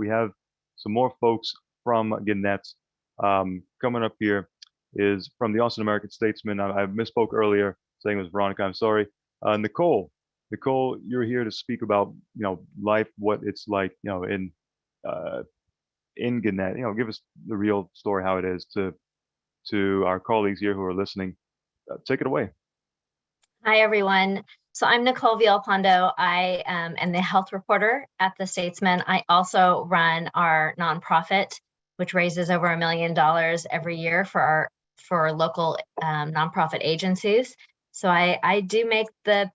some more folks from Gannett. Coming up here is from the Austin American Statesman. I misspoke earlier, saying it was Veronica. I'm sorry. Nicole, you're here to speak about life, what it's like in Gannett. Give us the real story, how it is to our colleagues here who are listening. Take it away. Hi, everyone. So I'm Nicole Villalpando. I am the health reporter at the Statesman. I also run our nonprofit, which raises over $1 million every year for local nonprofit agencies. So I do make the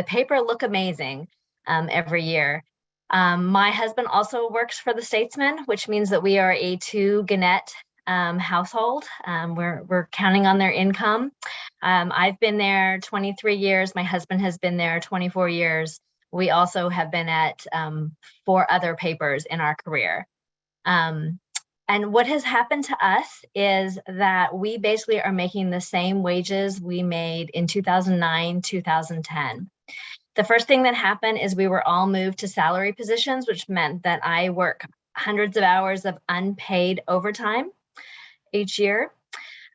paper look amazing every year. My husband also works for the Statesman, which means that we are a 2 Gannett household. We're counting on their income. I've been there 23 years. My husband has been there 24 years. We also have been at 4 other papers in our career. And what has happened to us is that we basically are making the same wages we made in 2009, 2010. The first thing that happened is we were all moved to salary positions, which meant that I work hundreds of hours of unpaid overtime each year.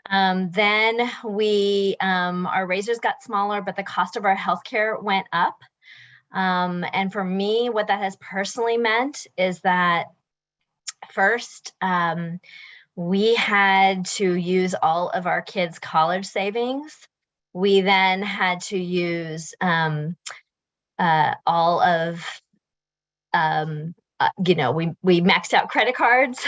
Then our raises got smaller, but the cost of our healthcare went up. And for me, what that has personally meant is that first, we had to use all of our kids' college savings. We then had to use all of, we maxed out credit cards.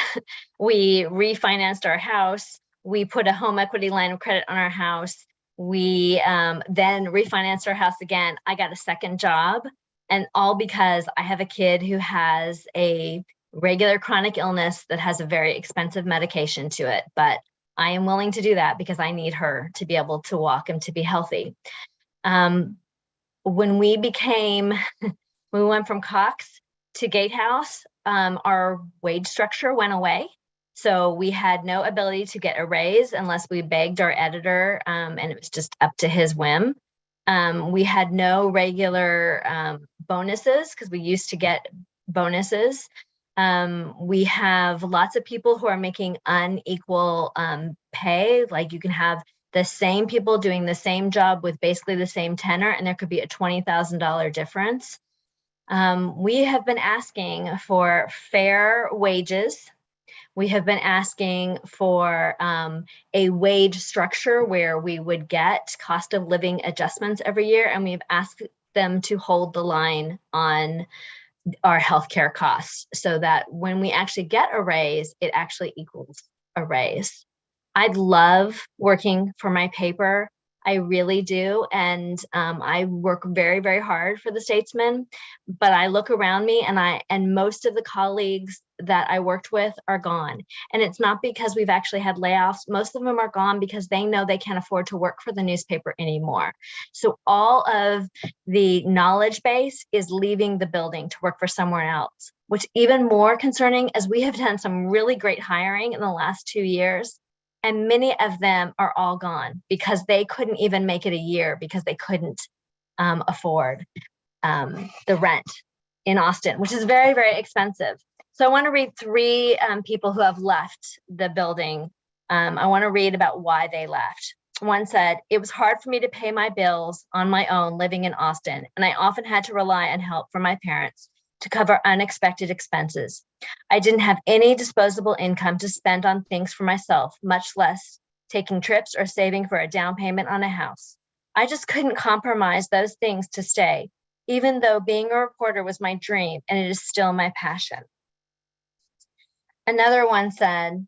We refinanced our house. We put a home equity line of credit on our house. We then refinanced our house again. I got a second job, and all because I have a kid who has a regular chronic illness that has a very expensive medication to it. But I am willing to do that because I need her to be able to walk and to be healthy. When we went from Cox to Gatehouse, our wage structure went away. So we had no ability to get a raise unless we begged our editor, and it was just up to his whim. We had no regular bonuses because we used to get bonuses. We have lots of people who are making unequal pay. Like you can have the same people doing the same job with basically the same tenor, and there could be a $20,000 difference. We have been asking for fair wages. We have been asking for a wage structure where we would get cost of living adjustments every year, and we've asked them to hold the line on our healthcare costs so that when we actually get a raise, it actually equals a raise. I'd love working for my paper. I really do. And I work very, very hard for the Statesman, but I look around me and most of the colleagues that I worked with are gone. And it's not because we've actually had layoffs. Most of them are gone because they know they can't afford to work for the newspaper anymore. So all of the knowledge base is leaving the building to work for somewhere else, which even more concerning as we have done some really great hiring in the last 2 years. And many of them are all gone because they couldn't even make it a year because they couldn't afford the rent in Austin, which is very, very expensive. So I want to read 3 people who have left the building. I want to read about why they left. One said, "It was hard for me to pay my bills on my own living in Austin, and I often had to rely on help from my parents to cover unexpected expenses. I didn't have any disposable income to spend on things for myself, much less taking trips or saving for a down payment on a house. I just couldn't compromise those things to stay, even though being a reporter was my dream and it is still my passion." Another one said,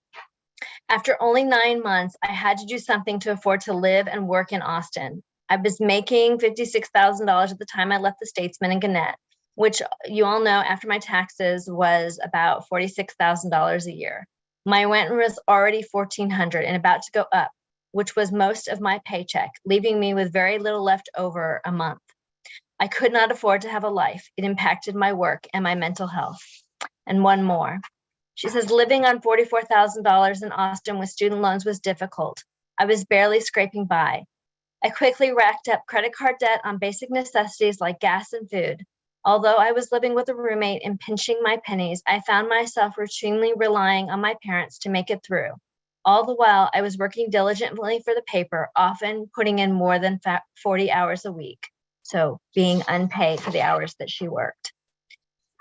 "After only 9 months, I had to do something to afford to live and work in Austin. I was making $56,000 at the time I left the Statesman in Gannett, which you all know after my taxes was about $46,000 a year. My rent was already $1,400 and about to go up, which was most of my paycheck, leaving me with very little left over a month. I could not afford to have a life. It impacted my work and my mental health." And one more. She says, "Living on $44,000 in Austin with student loans was difficult. I was barely scraping by. I quickly racked up credit card debt on basic necessities like gas and food. Although I was living with a roommate and pinching my pennies, I found myself routinely relying on my parents to make it through. All the while, I was working diligently for the paper, often putting in more than 40 hours a week." So being unpaid for the hours that she worked.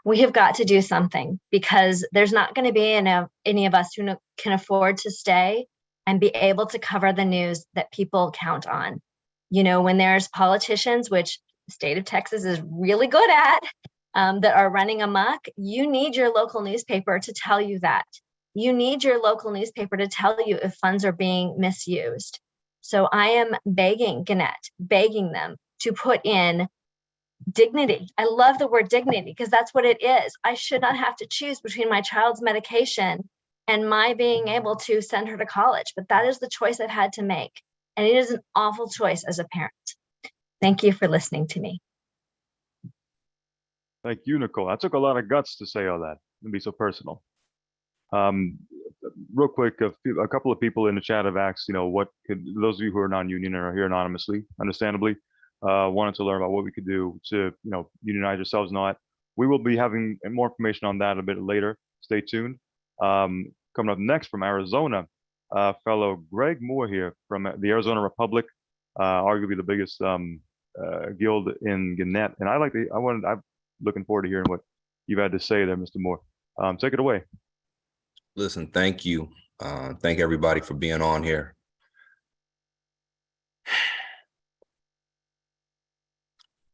We have got to do something because there's not going to be any of us who can afford to stay and be able to cover the news that people count on. You know, when there's politicians, which the state of Texas is really good at, that are running amok, you need your local newspaper to tell you that. You need your local newspaper to tell you if funds are being misused. So I am begging Gannett, begging them to put in dignity. I love the word dignity because that's what it is. I should not have to choose between my child's medication and my being able to send her to college, but that is the choice I've had to make. And it is an awful choice as a parent. Thank you for listening to me. Thank you, Nicole. That took a lot of guts to say all that and be so personal. Real quick, a couple of people in the chat have asked, what could those of you who are non-union and are here anonymously, understandably, wanted to learn about what we could do to, unionize yourselves. Not. We will be having more information on that a bit later. Stay tuned. Coming up next from Arizona, fellow Greg Moore here from the Arizona Republic, arguably the biggest guild in Gannett. And I'm looking forward to hearing what you've had to say there, Mr. Moore. Take it away. Listen, thank you. Thank everybody for being on here.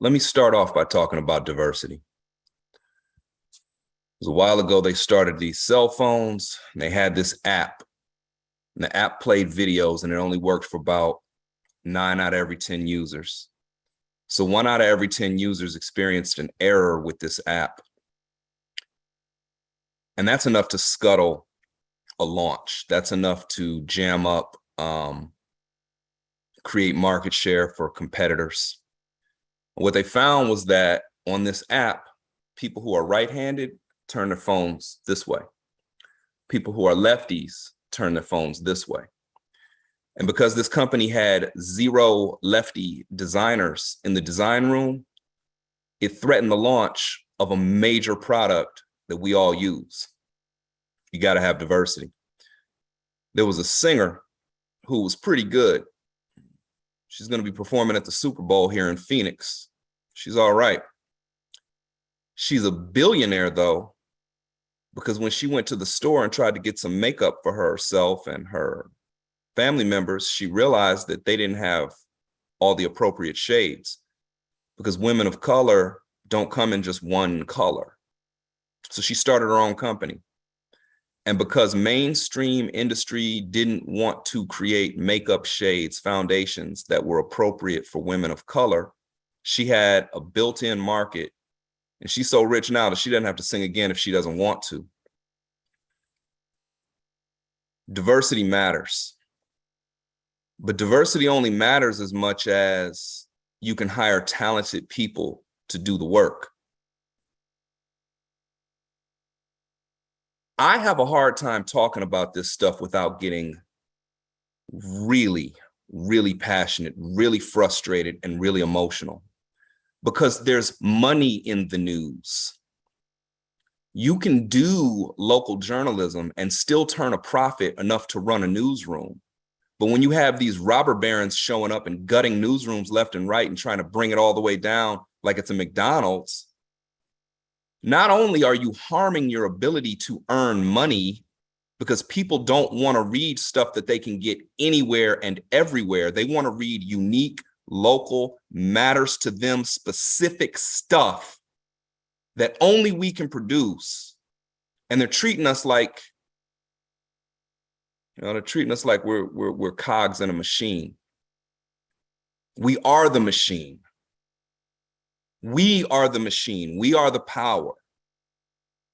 Let me start off by talking about diversity. It was a while ago, they started these cell phones, and they had this app. And the app played videos, and it only worked for about 9 out of every 10 users. So 1 out of every 10 users experienced an error with this app. And that's enough to scuttle a launch. That's enough to jam up, create market share for competitors. What they found was that on this app, people who are right-handed turn their phones this way. People who are lefties turn their phones this way. And because this company had 0 lefty designers in the design room, it threatened the launch of a major product that we all use. You got to have diversity. There was a singer who was pretty good. She's going to be performing at the Super Bowl here in Phoenix. She's all right. She's a billionaire, though, because when she went to the store and tried to get some makeup for herself and her family members, she realized that they didn't have all the appropriate shades, because women of color don't come in just one color. So she started her own company. And because mainstream industry didn't want to create makeup shades, foundations that were appropriate for women of color, she had a built-in market. And she's so rich now that she doesn't have to sing again if she doesn't want to. Diversity matters. But diversity only matters as much as you can hire talented people to do the work. I have a hard time talking about this stuff without getting really, really passionate, really frustrated, and really emotional, because there's money in the news. You can do local journalism and still turn a profit enough to run a newsroom. But when you have these robber barons showing up and gutting newsrooms left and right and trying to bring it all the way down like it's a McDonald's, not only are you harming your ability to earn money, because people don't want to read stuff that they can get anywhere and everywhere. They want to read unique, local, matters to them specific stuff that only we can produce. And they're treating us like, they're treating us like we're cogs in a machine. We are the machine. We are the machine. We are the power.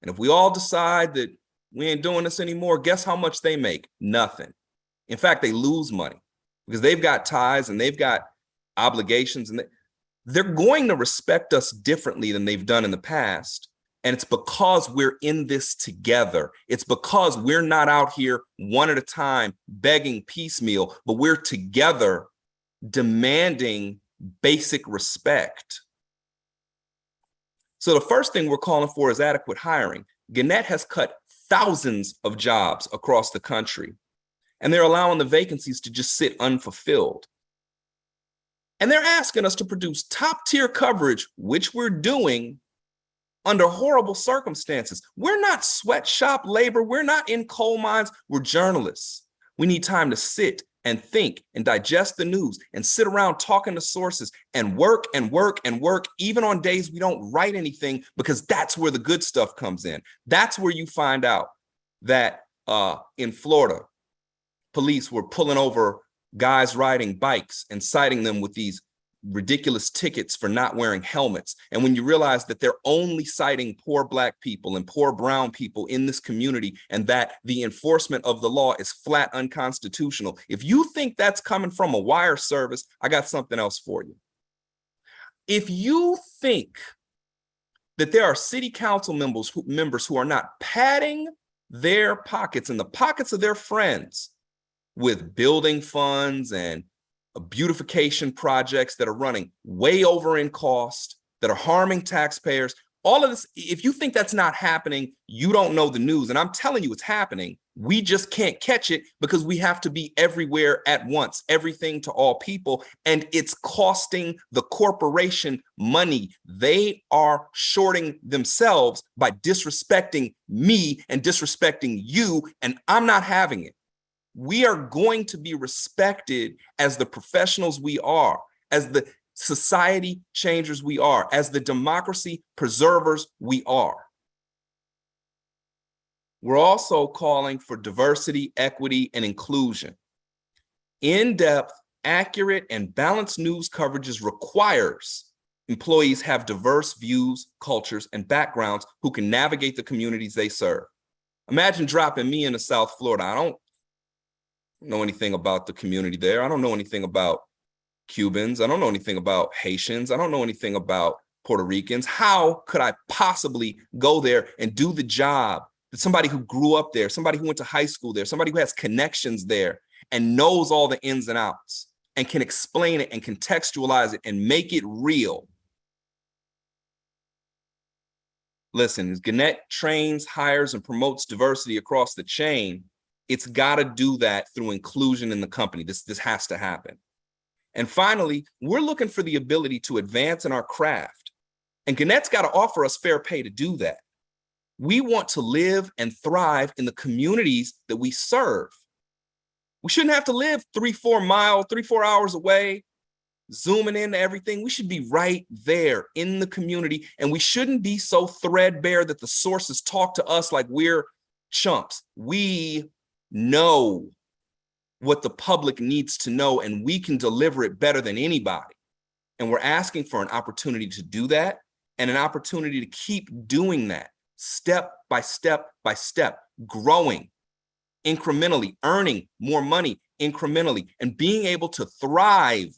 And if we all decide that we ain't doing this anymore, guess how much they make? Nothing. In fact, they lose money because they've got ties and they've got obligations, and they're going to respect us differently than they've done in the past. And it's because we're in this together. It's because we're not out here one at a time begging piecemeal, but we're together demanding basic respect. So the first thing we're calling for is adequate hiring. Gannett has cut thousands of jobs across the country, and they're allowing the vacancies to just sit unfulfilled. And they're asking us to produce top-tier coverage, which we're doing under horrible circumstances. We're not sweatshop labor. We're not in coal mines. We're journalists. We need time to sit and think and digest the news and sit around talking to sources and work and work and work, even on days we don't write anything, because that's where the good stuff comes in. That's where you find out that in Florida, police were pulling over guys riding bikes and citing them with these ridiculous tickets for not wearing helmets. And when you realize that they're only citing poor Black people and poor brown people in this community, and that the enforcement of the law is flat unconstitutional, if you think that's coming from a wire service, I got something else for you. If you think that there are city council members who are not padding their pockets and the pockets of their friends with building funds and beautification projects that are running way over in cost, that are harming taxpayers, all of this, if you think that's not happening, you don't know the news. And I'm telling you, it's happening. We just can't catch it because we have to be everywhere at once, everything to all people. And it's costing the corporation money. They are shorting themselves by disrespecting me and disrespecting you, and I'm not having it. We are going to be respected as the professionals we are, as the society changers we are, as the democracy preservers we are. We're also calling for diversity, equity, and inclusion. In-depth, accurate, and balanced news coverages requires employees have diverse views, cultures, and backgrounds who can navigate the communities they serve. Imagine dropping me into South Florida. I don't know anything about the community there. I don't know anything about Cubans. I don't know anything about Haitians. I don't know anything about Puerto Ricans. How could I possibly go there and do the job that somebody who grew up there, somebody who went to high school there, somebody who has connections there and knows all the ins and outs and can explain it and contextualize it and make it real? Listen, as Gannett trains, hires, and promotes diversity across the chain, it's got to do that through inclusion in the company. This has to happen. And finally, we're looking for the ability to advance in our craft. And Gannett's got to offer us fair pay to do that. We want to live and thrive in the communities that we serve. We shouldn't have to live 3-4 hours away, zooming into everything. We should be right there in the community, and we shouldn't be so threadbare that the sources talk to us like we're chumps. We know what the public needs to know, and we can deliver it better than anybody. And we're asking for an opportunity to do that, and an opportunity to keep doing that step by step by step, growing incrementally, earning more money incrementally, and being able to thrive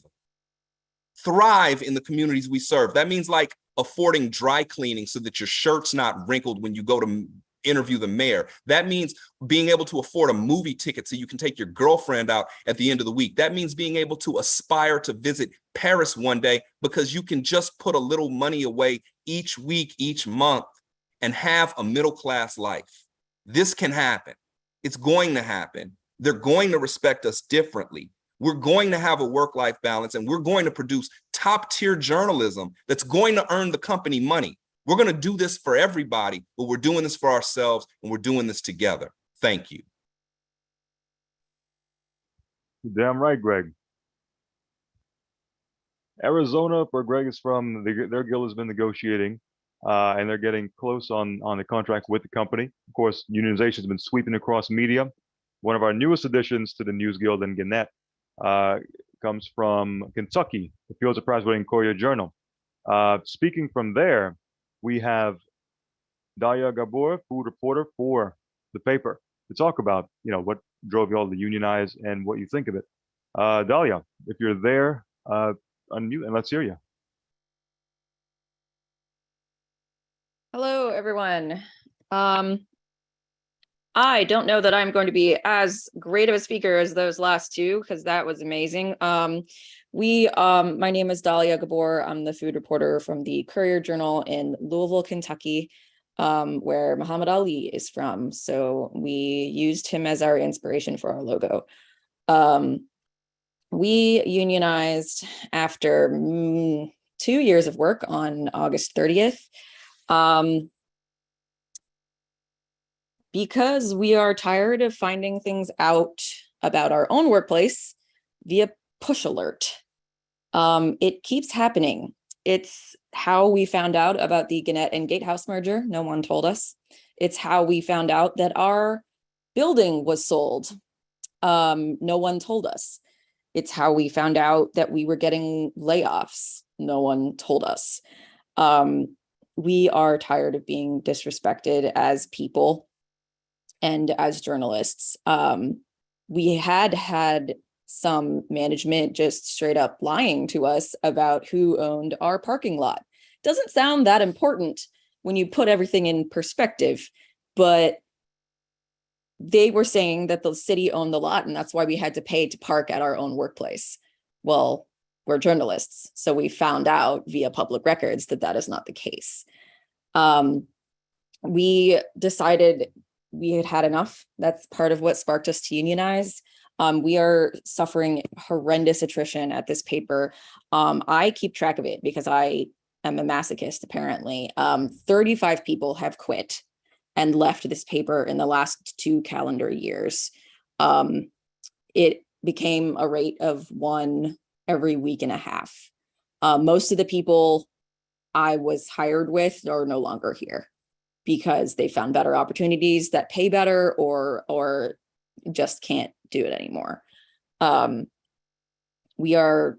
in the communities we serve. That means like affording dry cleaning so that your shirt's not wrinkled when you go to interview the mayor. That means being able to afford a movie ticket so you can take your girlfriend out at the end of the week. That means being able to aspire to visit Paris one day because you can just put a little money away each week, each month, and have a middle-class life. This can happen. It's going to happen. They're going to respect us differently. We're going to have a work-life balance, and we're going to produce top-tier journalism that's going to earn the company money. We're going to do this for everybody, but we're doing this for ourselves, and we're doing this together. Thank you. Damn right, Greg. Arizona, where Greg is from, their guild has been negotiating, and they're getting close on the contract with the company. Of course, unionization has been sweeping across media. One of our newest additions to the News Guild in Gannett comes from Kentucky, the Pulitzer Prize-winning Courier-Journal. Speaking from there, we have Dalia Gabor, food reporter for the paper, to talk about, what drove you all to unionize and what you think of it. Dalia, if you're there, unmute and let's hear you. Hello, everyone. I don't know that I'm going to be as great of a speaker as those last two, because that was amazing. My name is Dalia Gabor. I'm the food reporter from the Courier-Journal in Louisville, Kentucky, where Muhammad Ali is from. So we used him as our inspiration for our logo. We unionized after 2 years of work on August 30th. Because we are tired of finding things out about our own workplace via push alert. It keeps happening. It's how we found out about the Gannett and Gatehouse merger. No one told us. It's how we found out that our building was sold. No one told us. It's how we found out that we were getting layoffs. No one told us. We are tired of being disrespected as people and as journalists. We had some management just straight up lying to us about who owned our parking lot. Doesn't sound that important when you put everything in perspective, but they were saying that the city owned the lot and that's why we had to pay to park at our own workplace. Well, we're journalists, so we found out via public records that that is not the case. We decided we had had enough. That's part of what sparked us to unionize. We are suffering horrendous attrition at this paper. I keep track of it because I am a masochist, apparently. 35 people have quit and left this paper in the last 2 calendar years. It became a rate of 1 every week and a half. Most of the people I was hired with are no longer here because they found better opportunities that pay better or just can't do it anymore. We are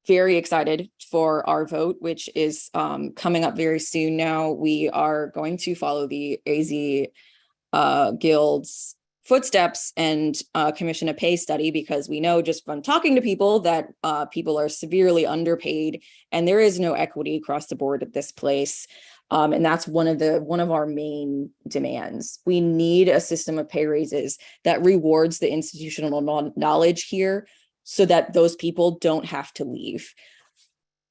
very excited for our vote, which is coming up very soon now. We are going to follow the AZ Guild's footsteps and commission a pay study because we know just from talking to people that people are severely underpaid and there is no equity across the board at this place. And that's one of our main demands. We need a system of pay raises that rewards the institutional knowledge here so that those people don't have to leave.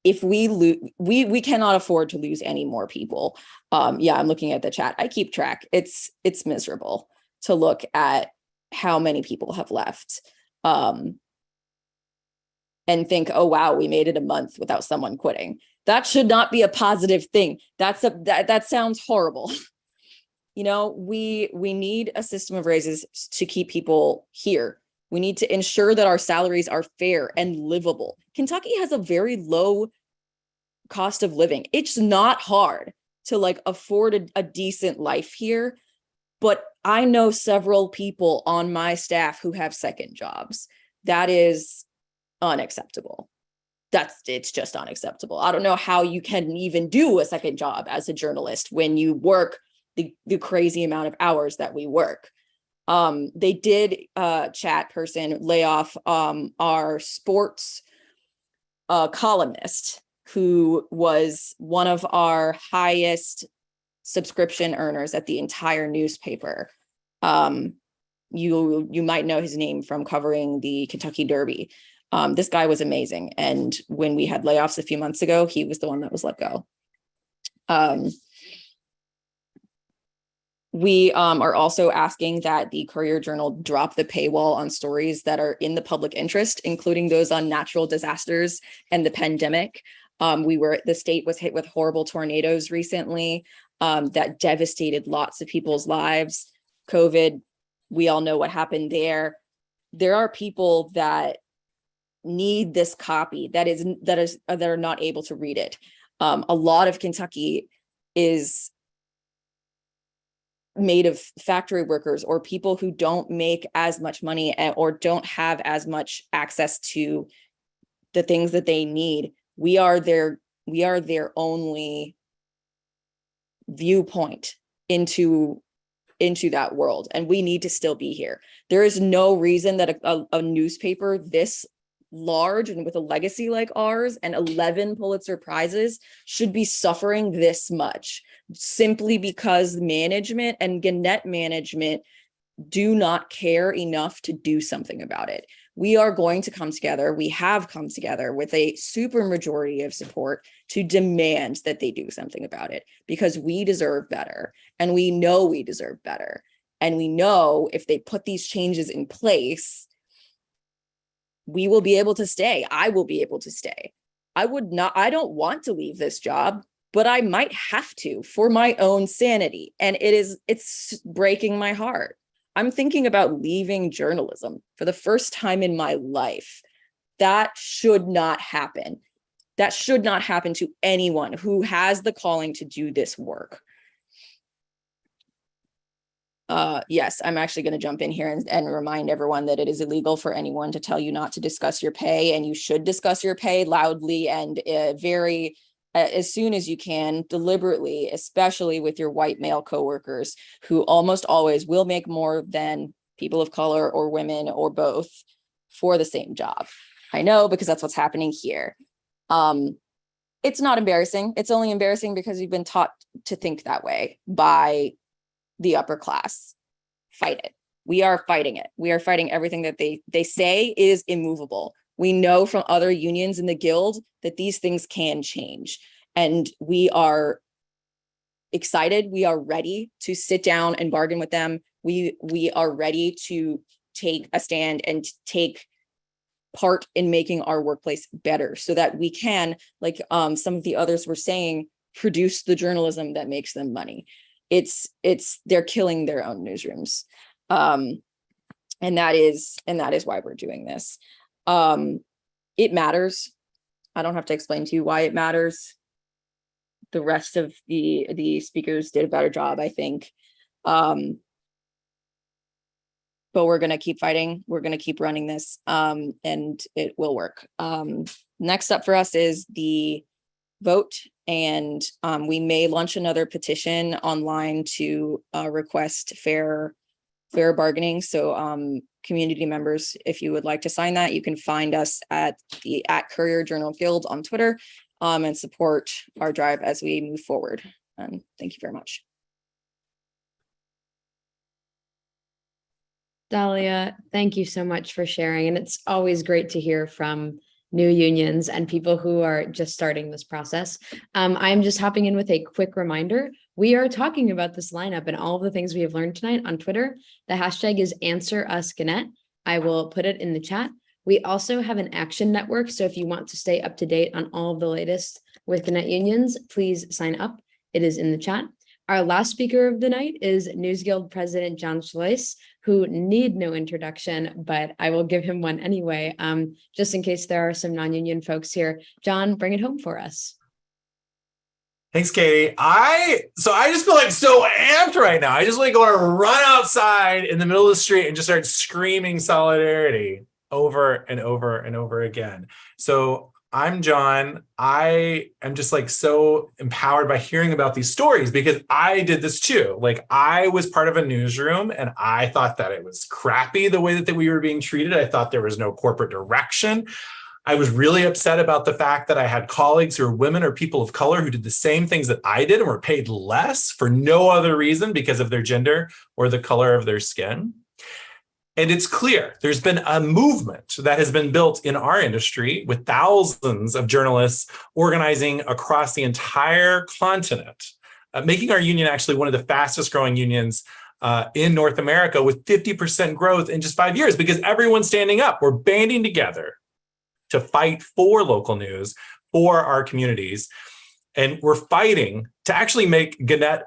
if we lose, we cannot afford to lose any more people. Yeah, I'm looking at the chat. I keep track. It's miserable to look at how many people have left. And think, oh wow, we made it a month without someone quitting. That should not be a positive thing. That sounds horrible. You know, we need a system of raises to keep people here. We need to ensure that our salaries are fair and livable. Kentucky has a very low cost of living. It's not hard to like afford a decent life here, but I know several people on my staff who have second jobs. That is unacceptable. It's just unacceptable. I don't know how you can even do a second job as a journalist when you work the crazy amount of hours that we work. They did chat person lay off our sports columnist, who was one of our highest subscription earners at the entire newspaper. You might know his name from covering the Kentucky Derby. This guy was amazing. And when we had layoffs a few months ago, he was the one that was let go. We are also asking that the Courier-Journal drop the paywall on stories that are in the public interest, including those on natural disasters and the pandemic. The state was hit with horrible tornadoes recently that devastated lots of people's lives. COVID, we all know what happened there. There are people that need this copy that are not able to read it. A lot of Kentucky is made of factory workers or people who don't make as much money or don't have as much access to the things that they need. We are their only viewpoint into that world, and we need to still be here. There is no reason that a newspaper this large and with a legacy like ours and 11 Pulitzer Prizes should be suffering this much simply because management and Gannett management do not care enough to do something about it. We are going to come together. We have come together with a super majority of support to demand that they do something about it, because we deserve better, and we know we deserve better. And we know if they put these changes in place, we will be able to stay. I will be able to stay. I don't want to leave this job, but I might have to for my own sanity. And it's breaking my heart. I'm thinking about leaving journalism for the first time in my life. That should not happen. That should not happen to anyone who has the calling to do this work. Yes, I'm actually going to jump in here and remind everyone that it is illegal for anyone to tell you not to discuss your pay, and you should discuss your pay loudly and very as soon as you can, deliberately, especially with your white male coworkers who almost always will make more than people of color or women or both for the same job. I know, because that's what's happening here. It's not embarrassing. It's only embarrassing because you've been taught to think that way by the upper class. Fight it. We are fighting it. We are fighting everything that they say is immovable. We know from other unions in the Guild that these things can change, and we are excited. We are ready to sit down and bargain with them. We are ready to take a stand and take part in making our workplace better, so that we can, like some of the others were saying, produce the journalism that makes them money. They're killing their own newsrooms, and that is why we're doing this. It matters. I don't have to explain to you why it matters. The rest of the speakers did a better job, I think. But we're going to keep fighting. We're going to keep running this, and it will work. Next up for us is the vote, and we may launch another petition online to request fair bargaining. So community members, if you would like to sign that, you can find us at Courier-Journal Guild on Twitter, and support our drive as we move forward. Thank you very much. Dahlia, thank you so much for sharing. And it's always great to hear from new unions and people who are just starting this process. I'm just hopping in with a quick reminder. We are talking about this lineup and all of the things we have learned tonight on Twitter. The hashtag is #AnswerUsGannett. I will put it in the chat. We also have an action network. So if you want to stay up to date on all of the latest with Gannett unions, please sign up. It is in the chat. Our last speaker of the night is NewsGuild President Jon Schleuss, who need no introduction, but I will give him one anyway, just in case there are some non-union folks here. Jon, bring it home for us. Thanks, Katie. I just feel like so amped right now. I just like want to run outside in the middle of the street and just start screaming solidarity over and over and over again. So I'm Jon. I am just like so empowered by hearing about these stories because I did this too. Like I was part of a newsroom and I thought that it was crappy the way that we were being treated. I thought there was no corporate direction. I was really upset about the fact that I had colleagues who are women or people of color who did the same things that I did and were paid less for no other reason because of their gender or the color of their skin. And it's clear there's been a movement that has been built in our industry with thousands of journalists organizing across the entire continent, making our union actually one of the fastest growing unions in North America with 50% growth in just 5 years because everyone's standing up. We're banding together to fight for local news, for our communities. And we're fighting to actually make Gannett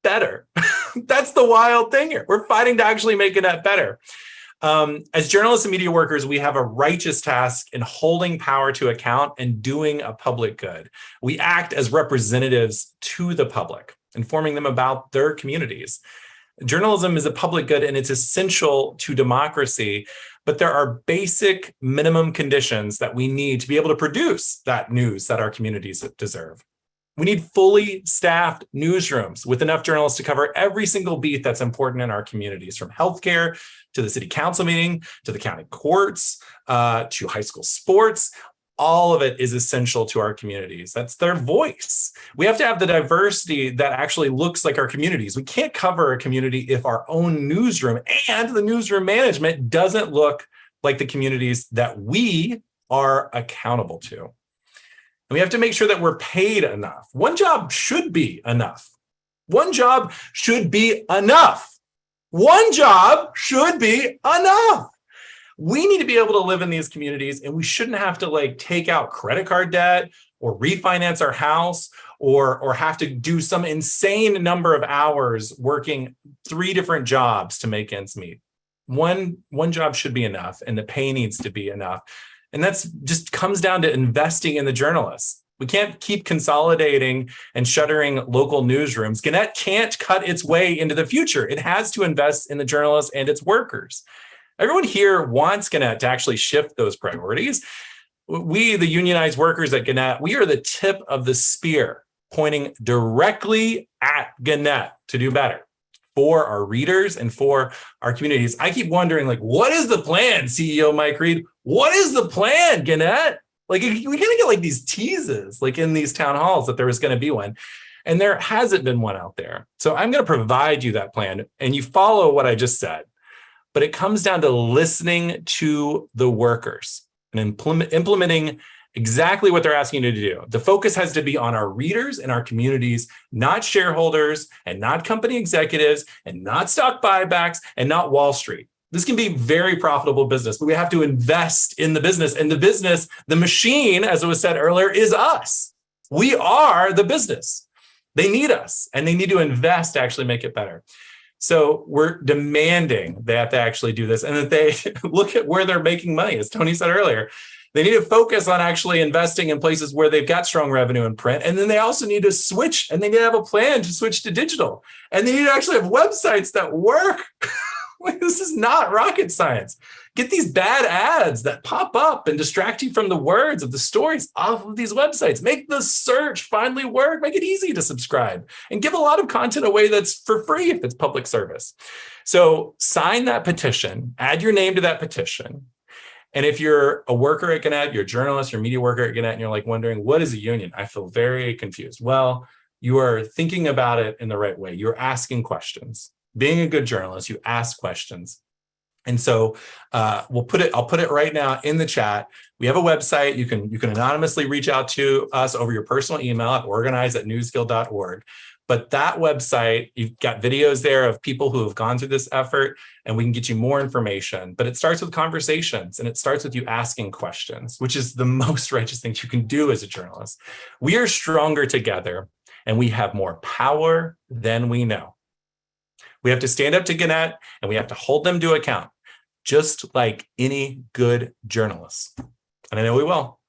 better. That's the wild thing here. We're fighting to actually make Gannett better. As journalists and media workers, we have a righteous task in holding power to account and doing a public good. We act as representatives to the public, informing them about their communities. Journalism is a public good and it's essential to democracy, but there are basic minimum conditions that we need to be able to produce that news that our communities deserve. We need fully staffed newsrooms with enough journalists to cover every single beat that's important in our communities, from healthcare to the city council meeting, to the county courts, to high school sports. All of it is essential to our communities. That's their voice. We have to have the diversity that actually looks like our communities. We can't cover a community if our own newsroom and the newsroom management doesn't look like the communities that we are accountable to. And we have to make sure that we're paid enough. One job should be enough. One job should be enough. One job should be enough. We need to be able to live in these communities and we shouldn't have to like take out credit card debt or refinance our house or have to do some insane number of hours working 3 different jobs to make ends meet. One job should be enough and the pay needs to be enough. And that's just comes down to investing in the journalists. We can't keep consolidating and shuttering local newsrooms. Gannett can't cut its way into the future. It has to invest in the journalists and its workers. Everyone here wants Gannett to actually shift those priorities. We, the unionized workers at Gannett, we are the tip of the spear pointing directly at Gannett to do better for our readers and for our communities. I keep wondering, like, what is the plan, CEO Mike Reed? What is the plan, Gannett? Like, we kind of get like these teases, like in these town halls that there was going to be one. And there hasn't been one out there. So I'm going to provide you that plan and you follow what I just said. But it comes down to listening to the workers and implementing exactly what they're asking you to do. The focus has to be on our readers and our communities, not shareholders and not company executives and not stock buybacks and not Wall Street. This can be very profitable business, but we have to invest in the business. And the business, the machine, as it was said earlier, is us. We are the business. They need us and they need to invest to actually make it better. So we're demanding that they actually do this and that they look at where they're making money. As Tony said earlier, they need to focus on actually investing in places where they've got strong revenue in print. And then they also need to switch and they need to have a plan to switch to digital. And they need to actually have websites that work. This is not rocket science. Get these bad ads that pop up and distract you from the words of the stories off of these websites. Make the search finally work. Make it easy to subscribe and give a lot of content away that's for free if it's public service. So sign that petition, add your name to that petition. And if you're a worker at Gannett, you're a journalist, you're a media worker at Gannett, and you're like wondering, what is a union? I feel very confused. Well, you are thinking about it in the right way. You're asking questions. Being a good journalist, you ask questions. And so I'll put it right now in the chat. We have a website. You can anonymously reach out to us over your personal email at organize@newsguild.org. But that website, you've got videos there of people who have gone through this effort, and we can get you more information. But it starts with conversations, and it starts with you asking questions, which is the most righteous thing you can do as a journalist. We are stronger together, and we have more power than we know. We have to stand up to Gannett, and we have to hold them to account, just like any good journalist. And I know we will.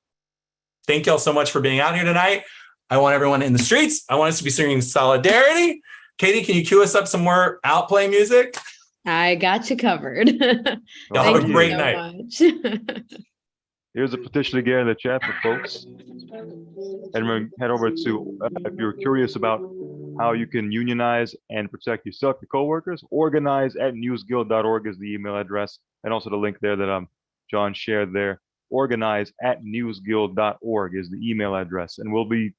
Thank y'all so much for being out here tonight. I want everyone in the streets. I want us to be singing Solidarity. Katie, can you cue us up some more outplay music? I got you covered. Y'all have a great night. Much. Here's a petition again in the chat for folks. And remember, head over to, if you're curious about how you can unionize and protect yourself, your coworkers, organize@newsguild.org is the email address. And also the link there that John shared there. Organize@newsguild.org is the email address. And we'll be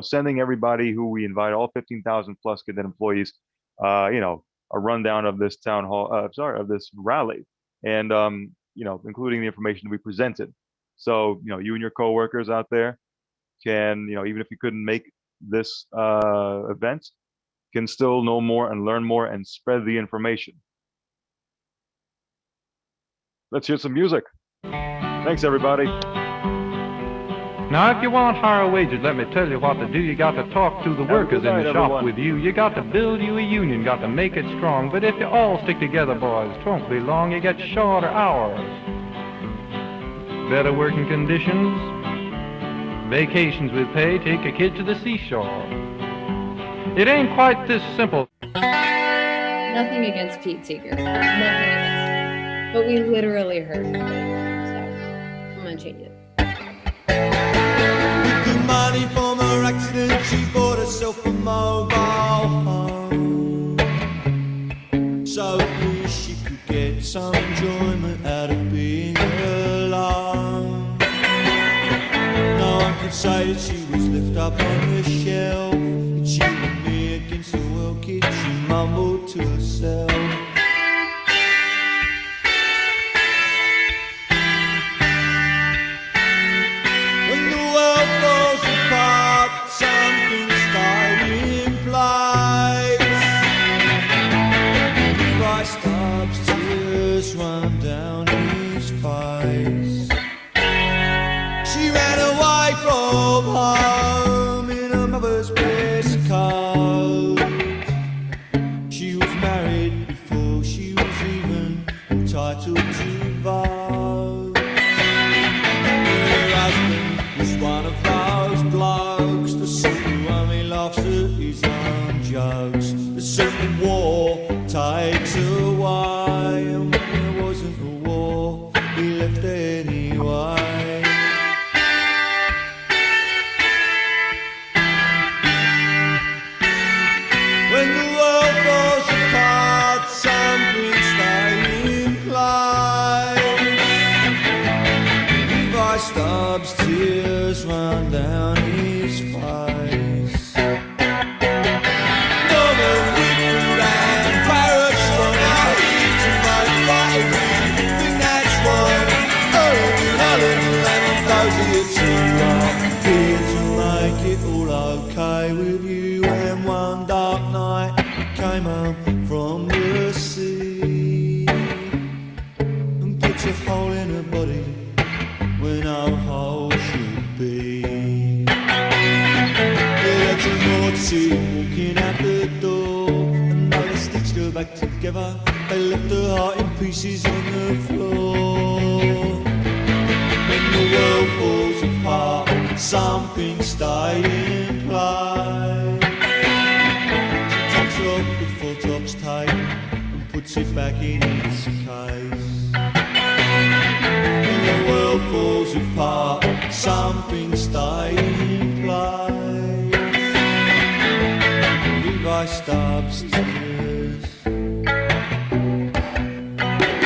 sending everybody who we invite, all 15,000 plus Gannett employees, a rundown of this town hall, of this rally, and including the information we presented. So you and your coworkers out there can, even if you couldn't make this event, can still know more and learn more and spread the information. Let's hear some music. Thanks, everybody. Now, if you want higher wages, let me tell you what to do. You got to talk to the workers in the shop with you. You got to build you a union, got to make it strong. But if you all stick together, boys, it won't be long. You get shorter hours, better working conditions, vacations with pay, take a kid to the seashore. It ain't quite this simple. Nothing against Pete Seeger. Nothing against him. But we literally heard him. So I'm gonna change it. With the money from her accident, she bought herself a mobile home, so at least she could get some enjoyment out of being alone. No one could say that she was left up on the shelf, that she and me against the world, kid, she mumbled to herself. Something stayed in place. Levi Stubbs' tears run down his face. She ran away from home in her mother's best coat. She was married before she was even entitled to vote. Her husband was one of those blokes, the sort who only laughs at his own jokes. The sort of war takes away, and when there wasn't a war, he left anyway. When the world falls apart, something stays in place. Levi Stubbs' tears run down his face. Norman Whitfield and Parrot Strong are here to make right everything that's wrong. Ellen and Lennon, those are your two long, here to make it all okay with you. And one dark night you came home from the sea and put a hole in her body where no hole should be. Yeah, that's a naughty walking out the door, and now they stitched her back together. They left her heart in pieces on the floor. When the world falls apart, something stays in place. She takes off the full tops tape and puts it back in its case. When the world falls apart, something stays in place. Levi Stubbs' tears